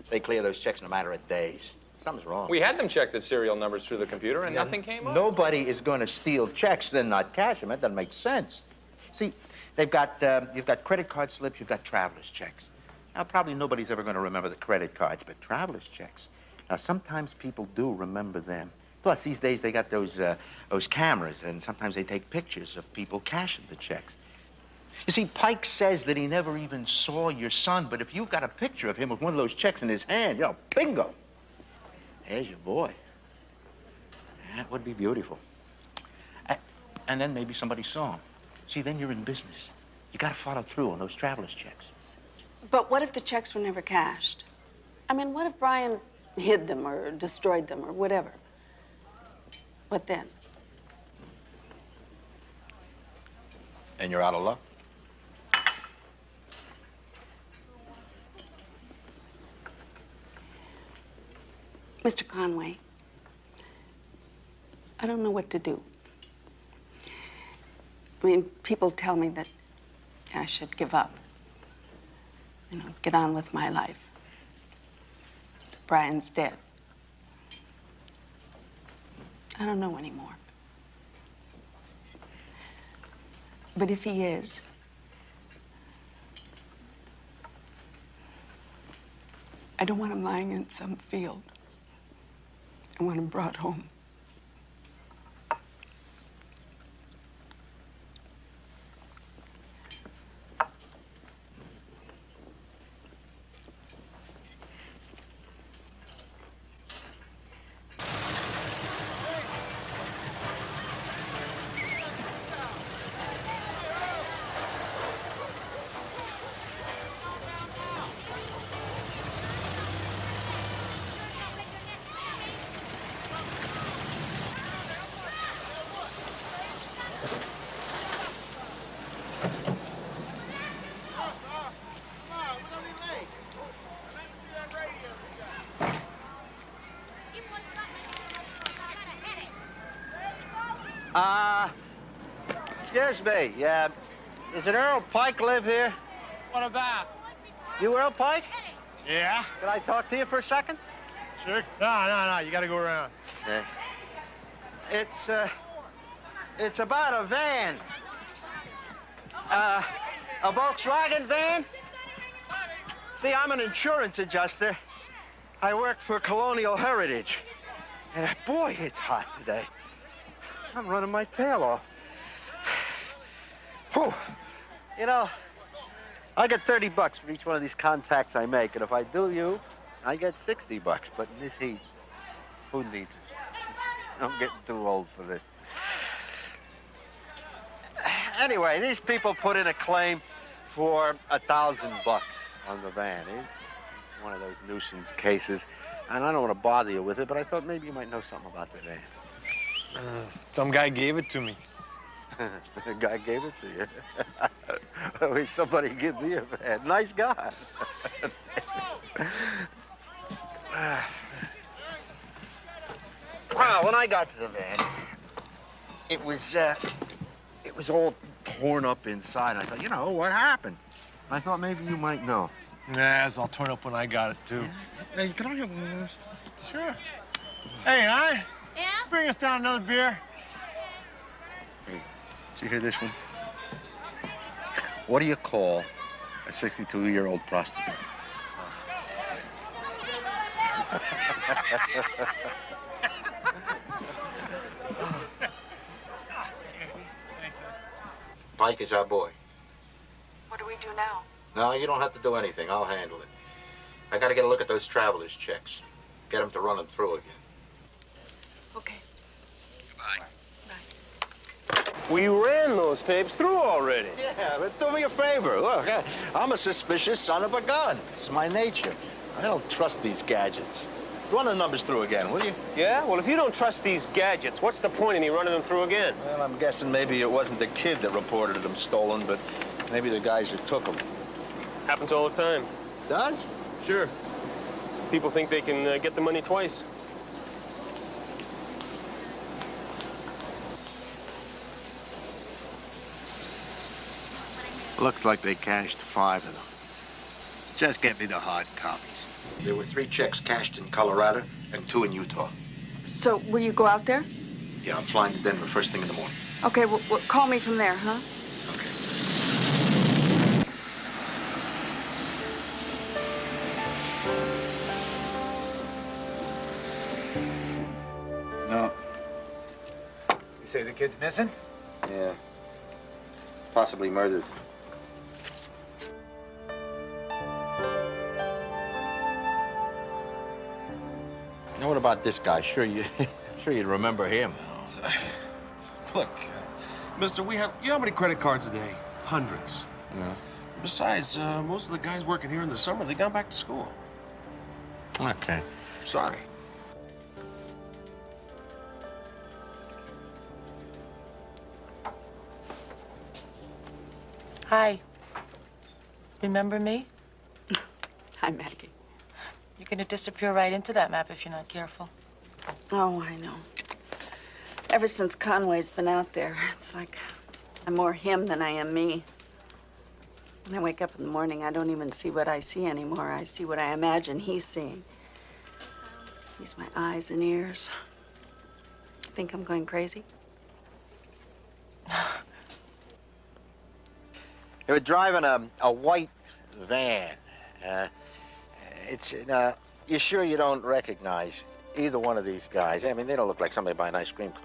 They clear those checks in a matter of days. Something's wrong. We had them check the serial numbers through the computer, and nothing came up. Nobody is going to steal checks, then not cash them. That doesn't make sense. See, you've got credit card slips, you've got traveler's checks. Now, probably nobody's ever going to remember the credit cards, but traveler's checks. Now, sometimes people do remember them. Plus, these days, they got those cameras, and sometimes they take pictures of people cashing the checks. You see, Pike says that he never even saw your son, but if you've got a picture of him with one of those checks in his hand, you know, bingo. There's your boy. That would be beautiful. And then maybe somebody saw him. See, then you're in business. You got to follow through on those traveler's checks. But what if the checks were never cashed? I mean, what if Brian hid them or destroyed them or whatever? What then? And you're out of luck? Mr. Conway, I don't know what to do. I mean, people tell me that I should give up. You know, get on with my life. Brian's dead. I don't know anymore. But if he is, I don't want him lying in some field. I want him brought home. Excuse me, does an Earl Pike live here? What about? You Earl Pike? Yeah? Can I talk to you for a second? Sure. No. You gotta go around. Okay. It's about a van. A Volkswagen van? See, I'm an insurance adjuster. I work for Colonial Heritage. And boy, it's hot today. I'm running my tail off. Whew. You know, I get $30 for each one of these contacts I make, and if I do you, I get $60. But in this heat, who needs it? I'm getting too old for this. Anyway, these people put in a claim for $1,000 on the van. It's one of those nuisance cases, and I don't want to bother you with it, but I thought maybe you might know something about the van. Some guy gave it to me. The guy gave it to you. I wish somebody give me a van. Nice guy. Well, when I got to the van, it was all torn up inside. I thought, you know, what happened? I thought maybe you might know. Nah, it's all torn up when I got it, too. Hey, can I have one of those? Sure. Hey, yeah? Bring us down another beer. Hey, did you hear this one? What do you call a 62-year-old prostitute? Pike is our boy. What do we do now? No, you don't have to do anything. I'll handle it. I gotta get a look at those traveler's checks. Get them to run them through again. Okay. We ran those tapes through already. Yeah, but do me a favor. Look, I'm a suspicious son of a gun. It's my nature. I don't trust these gadgets. Run the numbers through again, will you? Yeah? Well, if you don't trust these gadgets, what's the point in me running them through again? Well, I'm guessing maybe it wasn't the kid that reported them stolen, but maybe the guys that took them. Happens all the time. Does? Sure. People think they can get the money twice. Looks like they cashed 5 of them. Just get me the hard copies. There were 3 checks cashed in Colorado and 2 in Utah. So, will you go out there? Yeah, I'm flying to Denver first thing in the morning. Okay, well, call me from there, huh? No. You say the kid's missing? Yeah. Possibly murdered. Now, what about this guy? Sure you'd remember him. Look, mister, you know how many credit cards a day? Hundreds. Yeah. Besides, most of the guys working here in the summer, they gone back to school. Okay. Sorry. Hi. Remember me? Hi, Maggie. You're gonna disappear right into that map if you're not careful. Oh, I know. Ever since Conway's been out there, it's like I'm more him than I am me. When I wake up in the morning, I don't even see what I see anymore. I see what I imagine he's seeing. He's my eyes and ears. You think I'm going crazy? They were driving a white van. You sure you don't recognize either one of these guys? I mean, they don't look like somebody buying ice cream cone.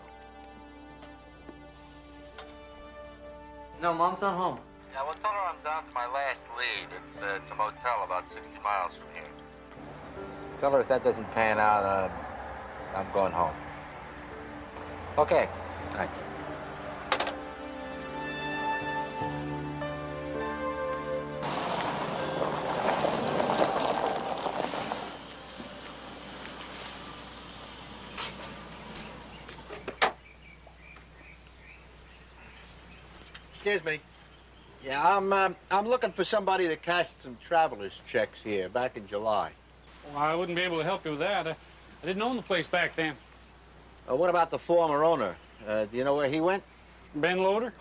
No, Mom's not home. Yeah, well, tell her I'm down to my last lead. It's a motel about 60 miles from here. Tell her if that doesn't pan out, I'm going home. Okay, thanks. Excuse me. Yeah, I'm looking for somebody that cashed some traveler's checks here back in July. Well, I wouldn't be able to help you with that. I didn't own the place back then. What about the former owner? Do you know where he went? Ben Loader?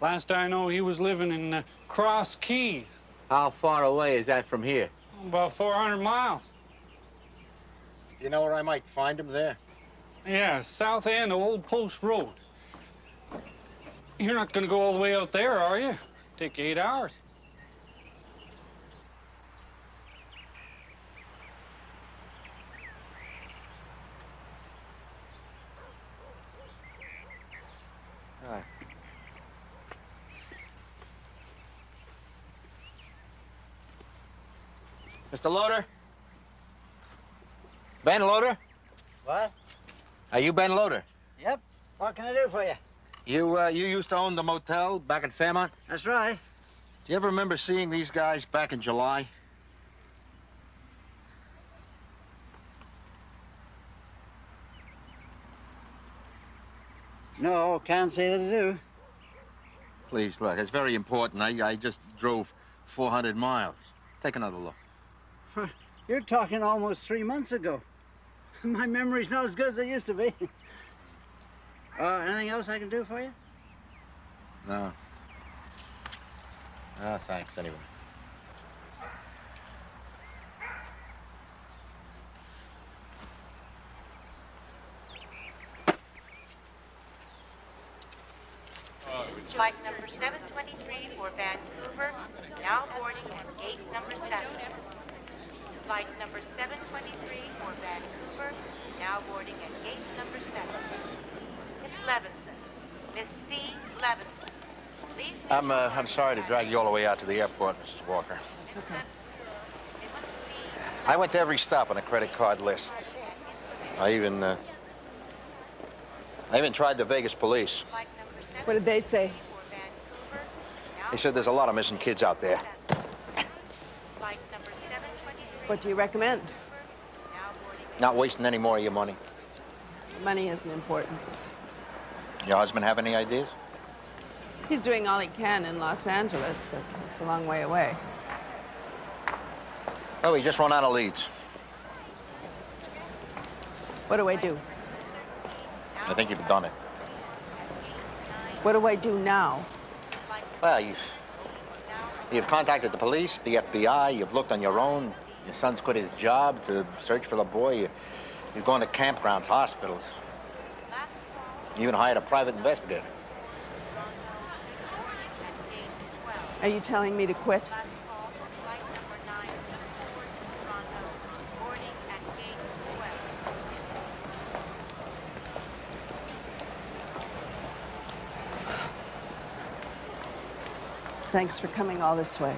Last I know, he was living in Cross Keys. How far away is that from here? About 400 miles. Do you know where I might find him there? Yeah, south end of Old Post Road. You're not going to go all the way out there, are you? Take you 8 hours. All right. Mr. Loader? Ben Loader? What? Are you Ben Loader? Yep. What can I do for you? You used to own the motel back in Fairmont? That's right. Do you ever remember seeing these guys back in July? No, can't say that I do. Please, look, it's very important. I just drove 400 miles. Take another look. Huh. You're talking almost 3 months ago. My memory's not as good as it used to be. Anything else I can do for you? No. Ah, thanks, anyway. Flight number 723 for Vancouver, now boarding at gate number 7. Flight number 723 for Vancouver, now boarding at gate number 7. Miss Levinson. Miss C. Levinson. Please I'm sorry to drag you all the way out to the airport, Mrs. Walker. It's okay. I went to every stop on the credit card list. I even tried the Vegas police. What did they say? They said there's a lot of missing kids out there. What do you recommend? Not wasting any more of your money. Money isn't important. Your husband have any ideas? He's doing all he can in Los Angeles, but it's a long way away. Oh, he just run out of leads. What do I do? I think you've done it. What do I do now? Well, you've contacted the police, the FBI, you've looked on your own. Your son's quit his job to search for the boy. You've gone to campgrounds, hospitals. You even hired a private investigator. Are you telling me to quit? Thanks for coming all this way.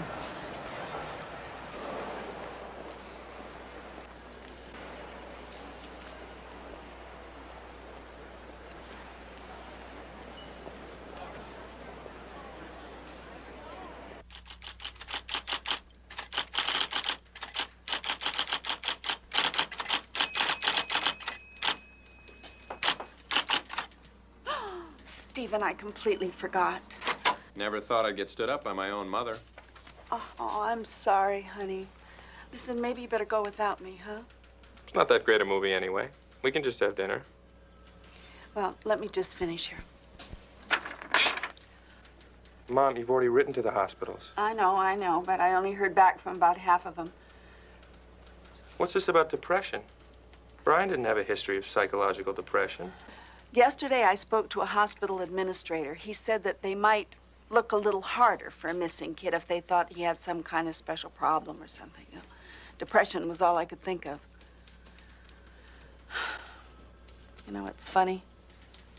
Stephen, I completely forgot. Never thought I'd get stood up by my own mother. Oh, I'm sorry, honey. Listen, maybe you better go without me, huh? It's not that great a movie anyway. We can just have dinner. Well, let me just finish here. Mom, you've already written to the hospitals. I know, but I only heard back from about half of them. What's this about depression? Brian didn't have a history of psychological depression. Yesterday, I spoke to a hospital administrator. He said that they might look a little harder for a missing kid if they thought he had some kind of special problem or something. You know, depression was all I could think of. You know, it's funny.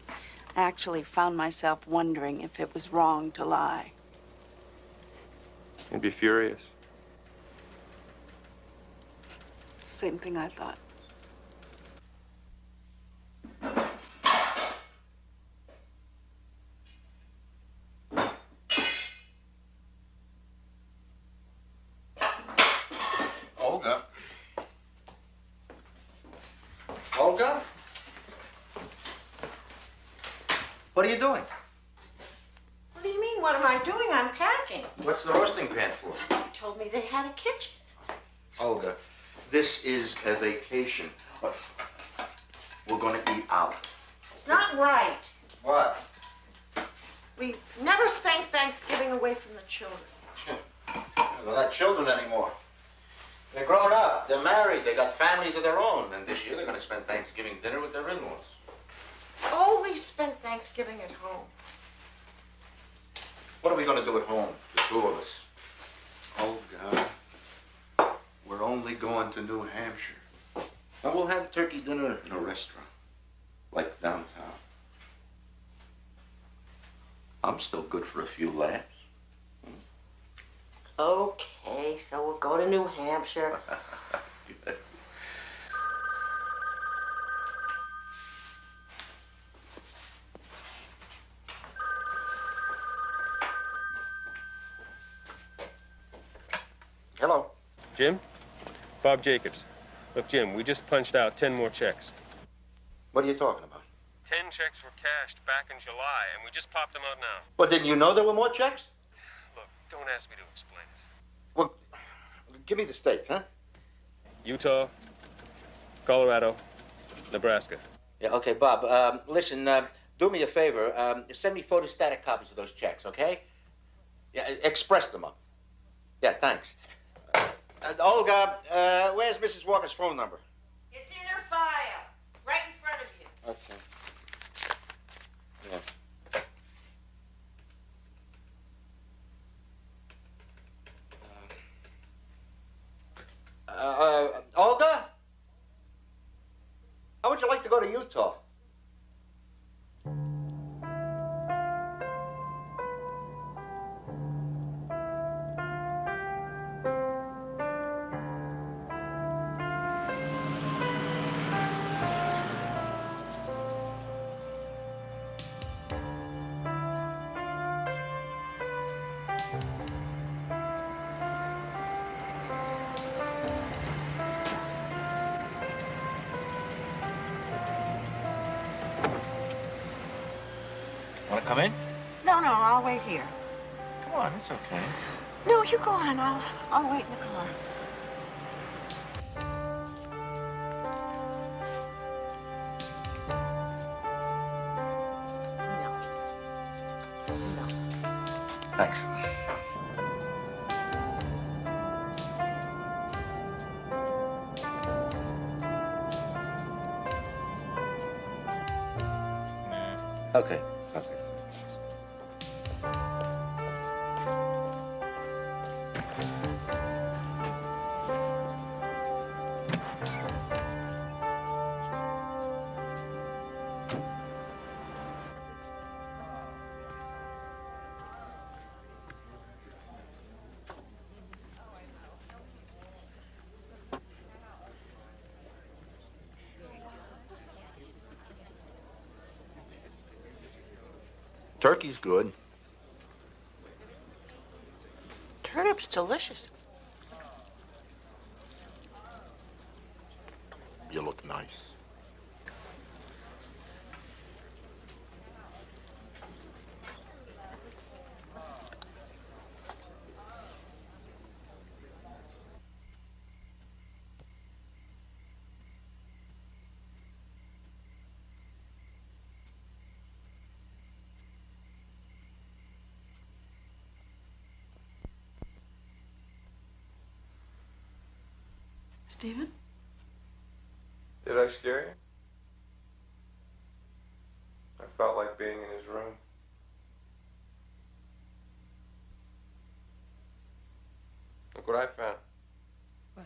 I actually found myself wondering if it was wrong to lie. You'd be furious. Same thing I thought. Olga? Olga? What are you doing? What do you mean, what am I doing? I'm packing. What's the roasting pan for? You told me they had a kitchen. Olga, this is a vacation. We're gonna eat out. It's not right. What? We never spent Thanksgiving away from the children. They're not children anymore. They're grown up. They're married. They got families of their own. And this year they're gonna spend Thanksgiving dinner with their in-laws. Always spent Thanksgiving at home. What are we gonna do at home, the two of us? Oh, God. We're only going to New Hampshire. And we'll have turkey dinner in a restaurant, like downtown. I'm still good for a few laughs. Okay, so we'll go to New Hampshire. Hello. Jim? Bob Jacobs. Look, Jim, we just punched out 10 more checks. What are you talking about? 10 checks were cashed back in July, and we just popped them out now. Well, didn't you know there were more checks? Look, don't ask me to explain it. Well, give me the states, huh? Utah, Colorado, Nebraska. Yeah, okay, Bob. Listen, do me a favor. Send me photostatic copies of those checks, okay? Yeah, express them up. Yeah, thanks. Olga, where's Mrs. Walker's phone number? It's in her file, right in front of you. Okay. Yeah. Olga? How would you like to go to Utah? Want to come in? No, I'll wait here. Come on, it's okay. No, you go on. I'll wait in the car. Thanks. Okay. Turkey's good. Turnip's delicious. You look nice. Stephen? Did I scare you? I felt like being in his room. Look what I found. What?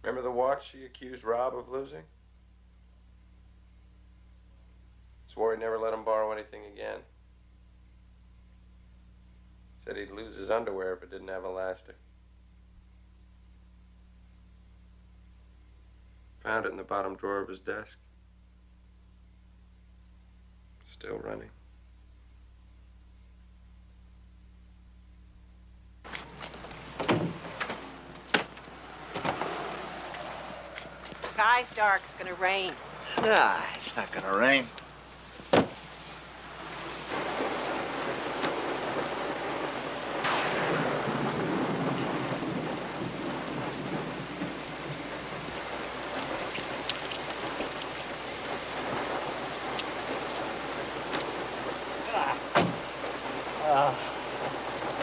Remember the watch she accused Rob of losing? Swore he'd never let him borrow anything again. Said he'd lose his underwear if it didn't have elastic. Found it in the bottom drawer of his desk. Still running. Sky's dark. It's gonna rain. Nah, it's not gonna rain.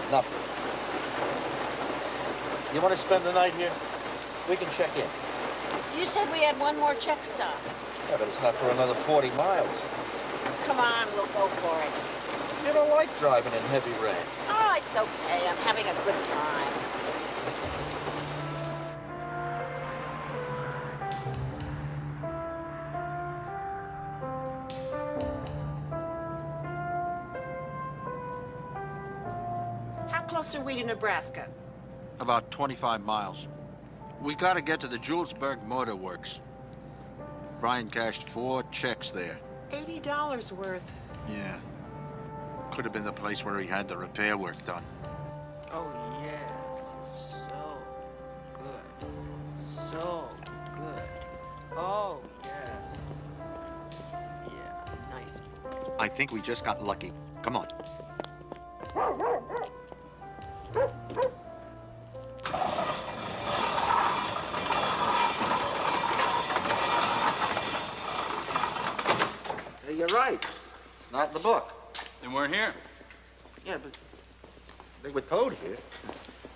Enough. You want to spend the night here? We can check in. You said we had one more check stop. Yeah, but it's not for another 40 miles. Come on, we'll go for it. You don't like driving in heavy rain. Oh, it's okay. I'm having a good time. How close are we to Nebraska? About 25 miles. We gotta get to the Julesburg Motor Works. Brian cashed 4 checks there. $80 worth. Yeah. Could have been the place where he had the repair work done. Oh, yes. It's so good. So good. Oh, yes. Yeah, nice. I think we just got lucky. Come on. You're right. It's not in the book. They weren't here. Yeah, but they were towed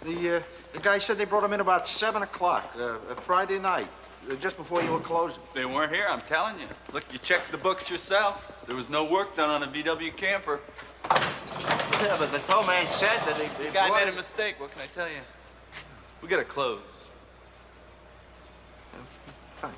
here. The guy said they brought them in about 7 o'clock, Friday night, just before you were closing. They weren't here, I'm telling you. Look, you checked the books yourself. There was no work done on a VW camper. Yeah, but the tow man said that they The guy brought made a it. mistake, what can I tell you? We gotta close. Thanks.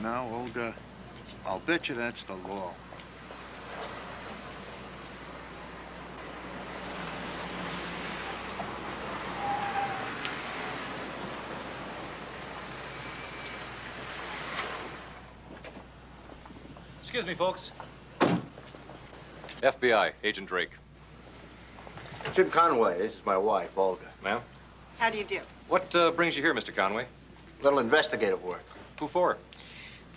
Now, old, I'll bet you that's the law. Excuse me, folks. FBI, Agent Drake. Jim Conway, this is my wife, Olga. Ma'am? How do you do? What brings you here, Mr. Conway? Little investigative work. Who for?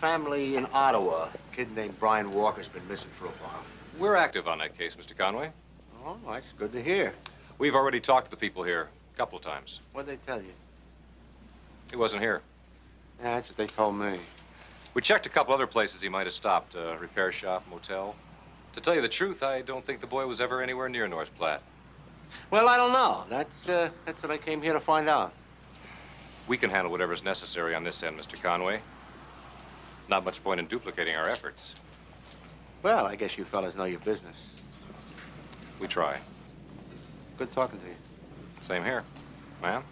Family in Ottawa. A kid named Brian Walker's been missing for a while. We're active on that case, Mr. Conway. Oh, that's good to hear. We've already talked to the people here a couple of times. What'd they tell you? He wasn't here. Yeah, that's what they told me. We checked a couple other places he might have stopped. Repair shop, motel. To tell you the truth, I don't think the boy was ever anywhere near North Platte. Well, I don't know. That's what I came here to find out. We can handle whatever's necessary on this end, Mr. Conway. Not much point in duplicating our efforts. Well, I guess you fellas know your business. We try. Good talking to you. Same here. Ma'am?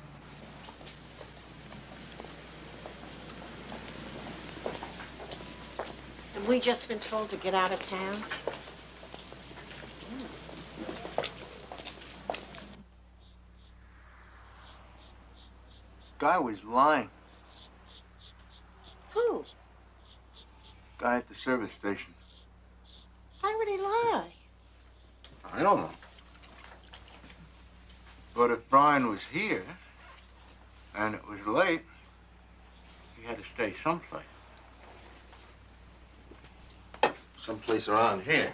Have we just been told to get out of town? Guy was lying. Who? Guy at the service station. Why would he lie? I don't know. But if Brian was here, and it was late, he had to stay someplace. Someplace around here.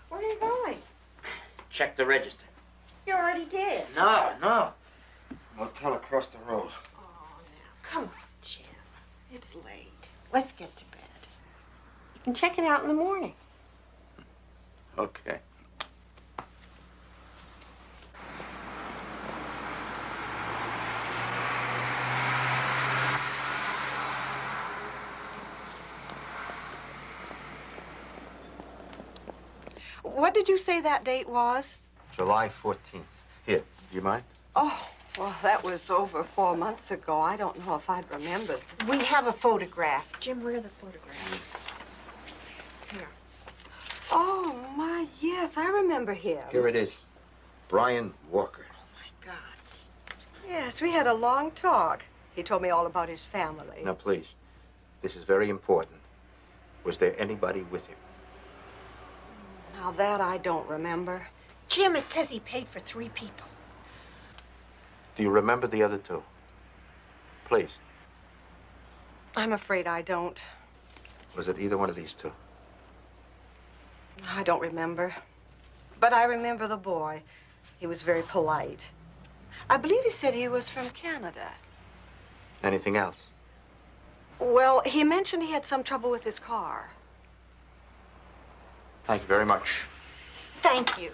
Where are you going? Check the register. You already did. No. Motel across the road. Come on, Jim. It's late. Let's get to bed. You can check it out in the morning. Okay. What did you say that date was? July 14th. Here, do you mind? Oh, well, that was over 4 months ago. I don't know if I'd remembered. We have a photograph. Jim, where are the photographs? Here. Oh, my, yes, I remember him. Here it is. Brian Walker. Yes, we had a long talk. He told me all about his family. Now, please, this is very important. Was there anybody with him? Now, that I don't remember. Jim, it says he paid for 3 people. Do you remember the other 2? Please. I'm afraid I don't. Was it either one of these 2? I don't remember. But I remember the boy. He was very polite. I believe he said he was from Canada. Anything else? Well, he mentioned he had some trouble with his car. Thank you very much. Thank you.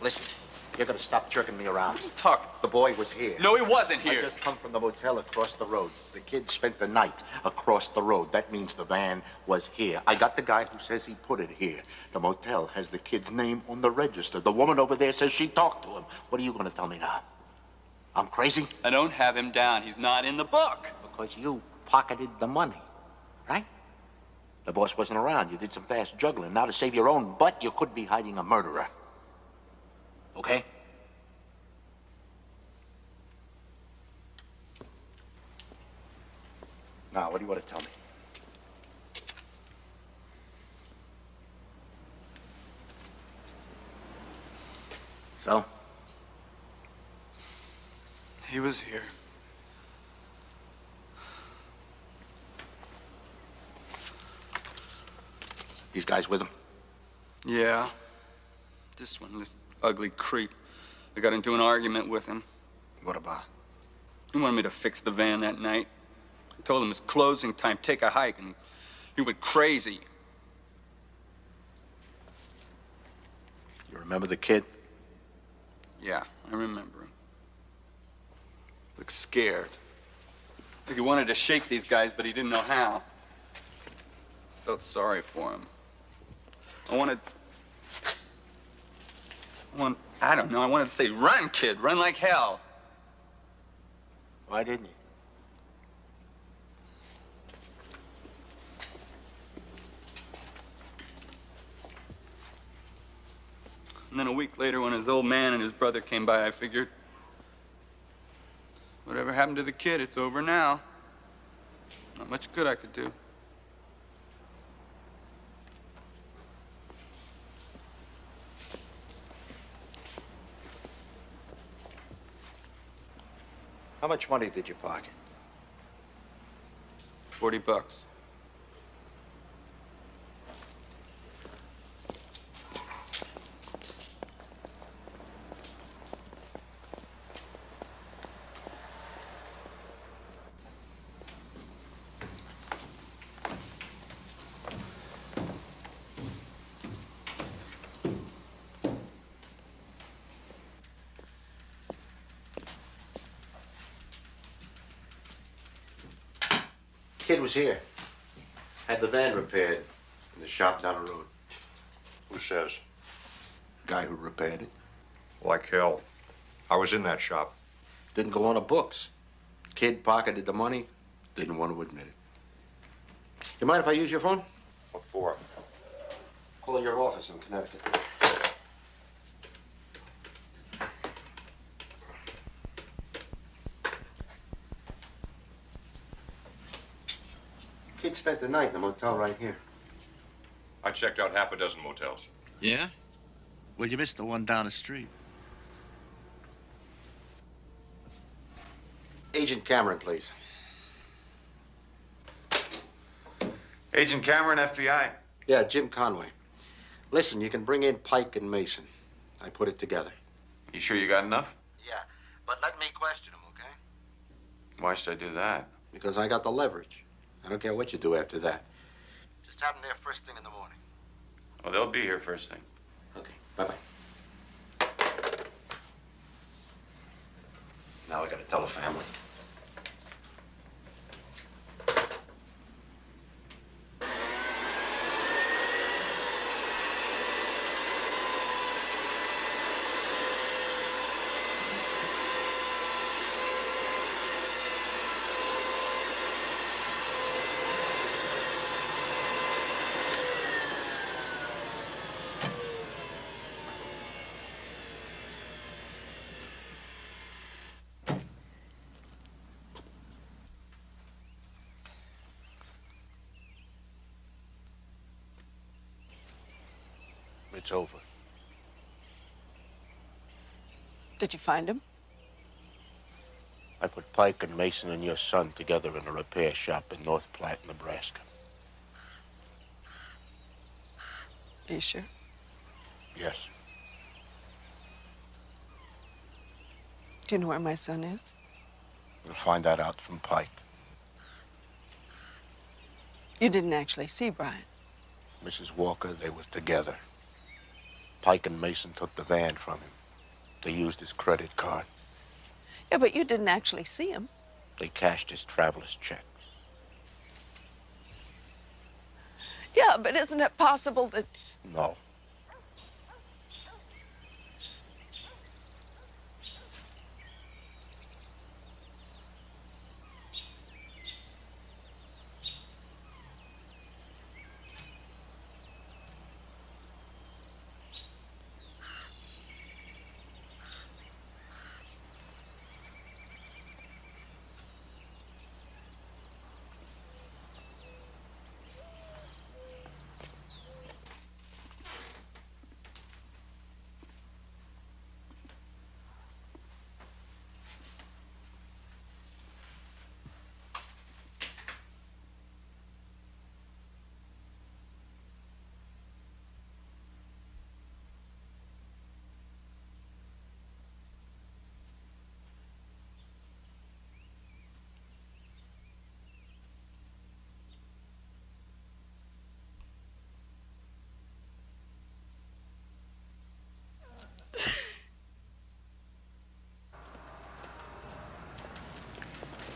Listen, you're gonna stop jerking me around. What are you talking? The boy was here. No, he wasn't here. I just come from the motel across the road. The kid spent the night across the road. That means the van was here. I got the guy who says he put it here. The motel has the kid's name on the register. The woman over there says she talked to him. What are you gonna tell me now? I'm crazy? I don't have him down. He's not in the book. Because you pocketed the money, right? The boss wasn't around. You did some fast juggling. Now, to save your own butt, you could be hiding a murderer. Okay? Now, what do you want to tell me? So? He was here. These guys with him? Yeah. This ugly creep. I got into an argument with him. What about? He wanted me to fix the van that night. I told him it's closing time, take a hike, and he went crazy. You remember the kid? Yeah, I remember him. Looked scared. Like he wanted to shake these guys, but he didn't know how. I felt sorry for him. I don't know, I wanted to say, run, kid, run like hell. Why didn't you? And then a week later, when his old man and his brother came by, I figured, whatever happened to the kid, it's over now. Not much good I could do. How much money did you pocket? $40. Kid was here. Had the van repaired in the shop down the road. Who says? Guy who repaired it. Like hell. I was in that shop. Didn't go on the books. Kid pocketed the money, didn't want to admit it. You mind if I use your phone? What for? Call your office in Connecticut. Kid spent the night in the motel right here. I checked out half a dozen motels. Yeah? Well, you missed the one down the street. Agent Cameron, please. Agent Cameron, FBI. Yeah, Jim Conway. Listen, you can bring in Pike and Mason. I put it together. You sure you got enough? Yeah, but let me question them, okay? Why should I do that? Because I got the leverage. I don't care what you do after that. Just have them there first thing in the morning. Well, they'll be here first thing. Okay, bye-bye. Now I gotta tell the family. It's over. Did you find him? I put Pike and Mason and your son together in a repair shop in North Platte, Nebraska. Are you sure? Yes. Do you know where my son is? You'll find that out from Pike. You didn't actually see Brian. Mrs. Walker, they were together. Pike and Mason took the van from him. They used his credit card. Yeah, but you didn't actually see him. They cashed his traveler's checks. Yeah, but isn't it possible that... No.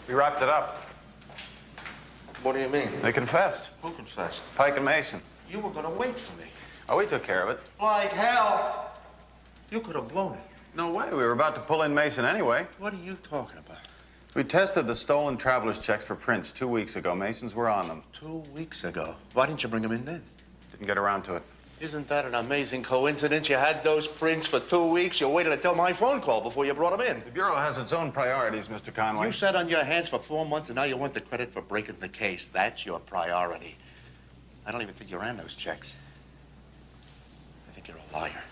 We wrapped it up. What do you mean? They confessed. Who confessed? Pike and Mason. You were gonna wait for me. Oh, we took care of it. Like hell. You could have blown it. No way. We were about to pull in Mason anyway. What are you talking about? We tested the stolen traveler's checks for prints 2 weeks ago. Masons were on them. 2 weeks ago? Why didn't you bring them in then? Didn't get around to it. Isn't that an amazing coincidence? You had those prints for 2 weeks. You waited until my phone call before you brought them in. The Bureau has its own priorities, Mr. Conway. You sat on your hands for 4 months, and now you want the credit for breaking the case. That's your priority. I don't even think you ran those checks. I think you're a liar.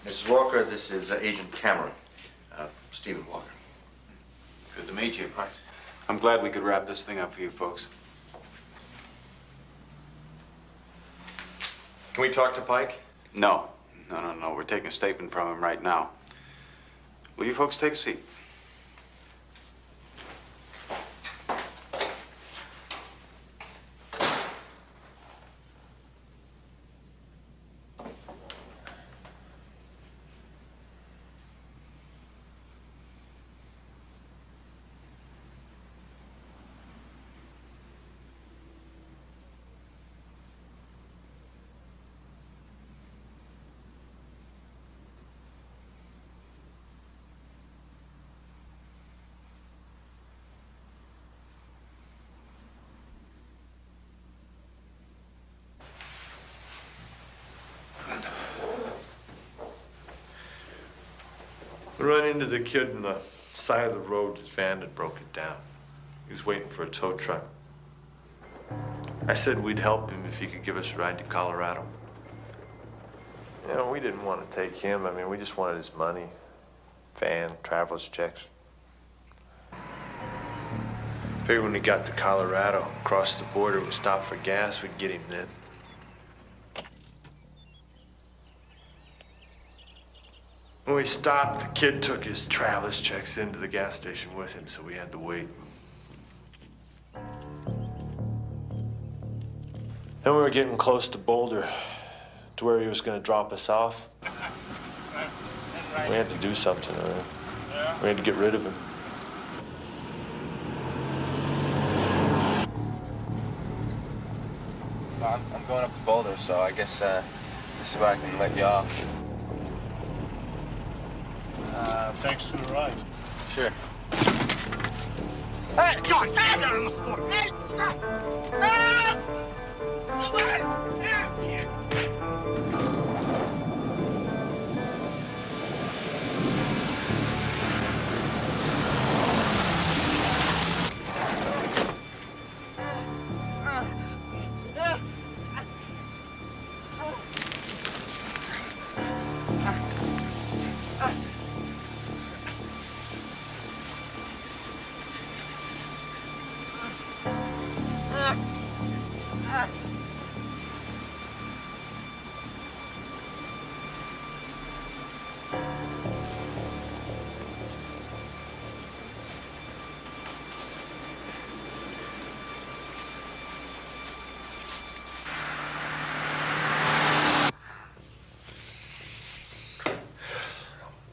Mrs. Walker, this is Agent Cameron. Stephen Walker. Good to meet you. I'm glad we could wrap this thing up for you folks. Can we talk to Pike? No. No. We're taking a statement from him right now. Will you folks take a seat? We ran into the kid on the side of the road. His van had broken down. He was waiting for a tow truck. I said we'd help him if he could give us a ride to Colorado. You know, we didn't want to take him. I mean, we just wanted his money. Van, traveler's checks. Figured when we got to Colorado, across the border, we stopped for gas, we'd get him then. When we stopped, the kid took his traveler's checks into the gas station with him, so we had to wait. Then we were getting close to Boulder, to where he was going to drop us off. We had to do something, right? We had to get rid of him. I'm going up to Boulder, so I guess this is where I can let you off. Thanks for the ride. Sure. Hey, God, down on the floor. Hey, stop. Ah!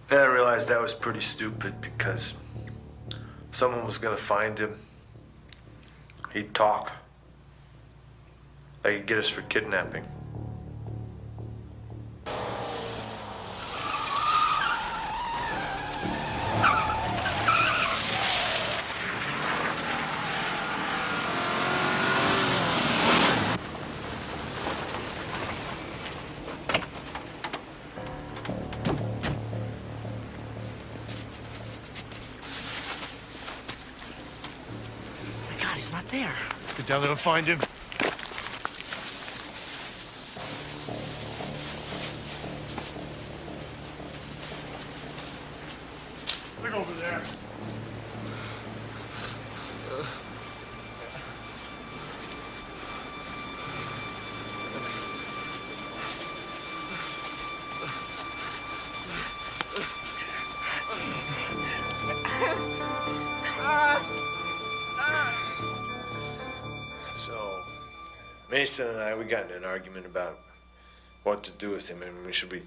Then I realized that was pretty stupid because someone was gonna find him. He'd talk. They could get us for kidnapping. God, he's not there. Get down there and find him. Look over there. Mason and I, we got in an argument about what to do with him. I mean, should we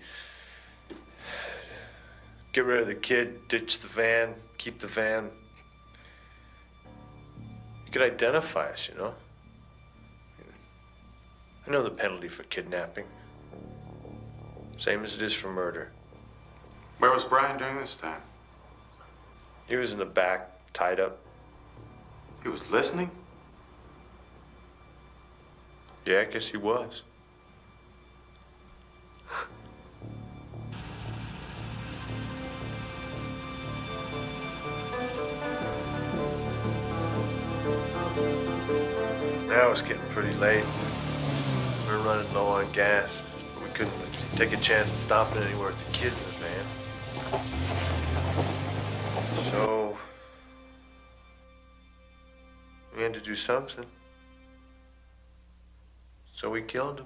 get rid of the kid, ditch the van, keep the van? He could identify us, you know? I know the penalty for kidnapping. Same as it is for murder. Where was Brian during this time? He was in the back, tied up. He was listening? Yeah, I guess he was. Now it's getting pretty late. We're running low on gas, but we couldn't take a chance of stopping anywhere with the kid in the van. So we had to do something. So we killed him.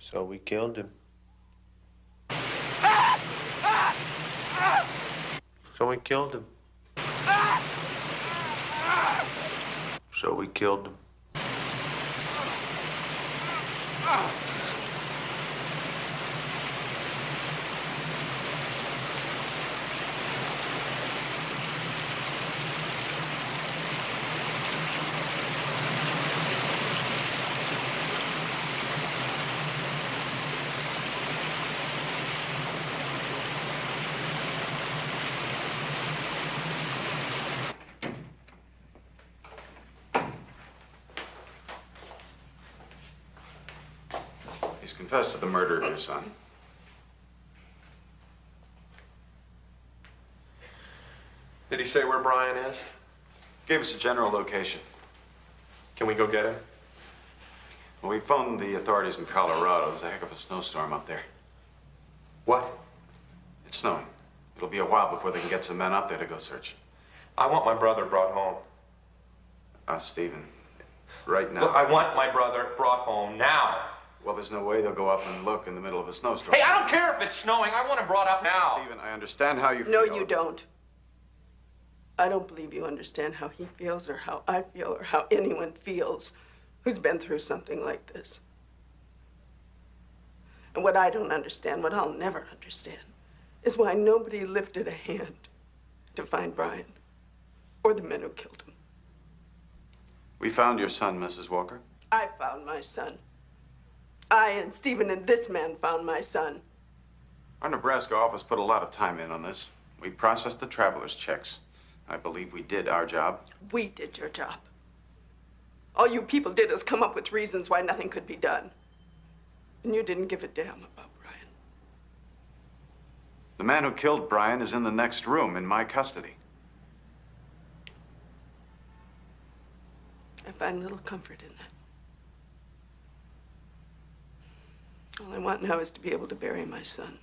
So we killed him. So we killed him. So we killed him. He's confessed to the murder of your son. Did he say where Brian is? Gave us a general location. Can we go get him? Well, we phoned the authorities in Colorado. There's a heck of a snowstorm up there. What? It's snowing. It'll be a while before they can get some men up there to go search. I want my brother brought home. Stephen, right now. Look, I want my brother brought home now. Well, there's no way they'll go up and look in the middle of a snowstorm. Hey, I don't care if it's snowing. I want him brought up now. Stephen, I understand how you feel. No, you don't. I don't believe you understand how he feels or how I feel or how anyone feels who's been through something like this. And what I don't understand, what I'll never understand, is why nobody lifted a hand to find Brian or the men who killed him. We found your son, Mrs. Walker. I found my son. I and Stephen and this man found my son. Our Nebraska office put a lot of time in on this. We processed the traveler's checks. I believe we did our job. We did your job. All you people did is come up with reasons why nothing could be done. And you didn't give a damn about Brian. The man who killed Brian is in the next room in my custody. I find little comfort in that. All I want now is to be able to bury my son.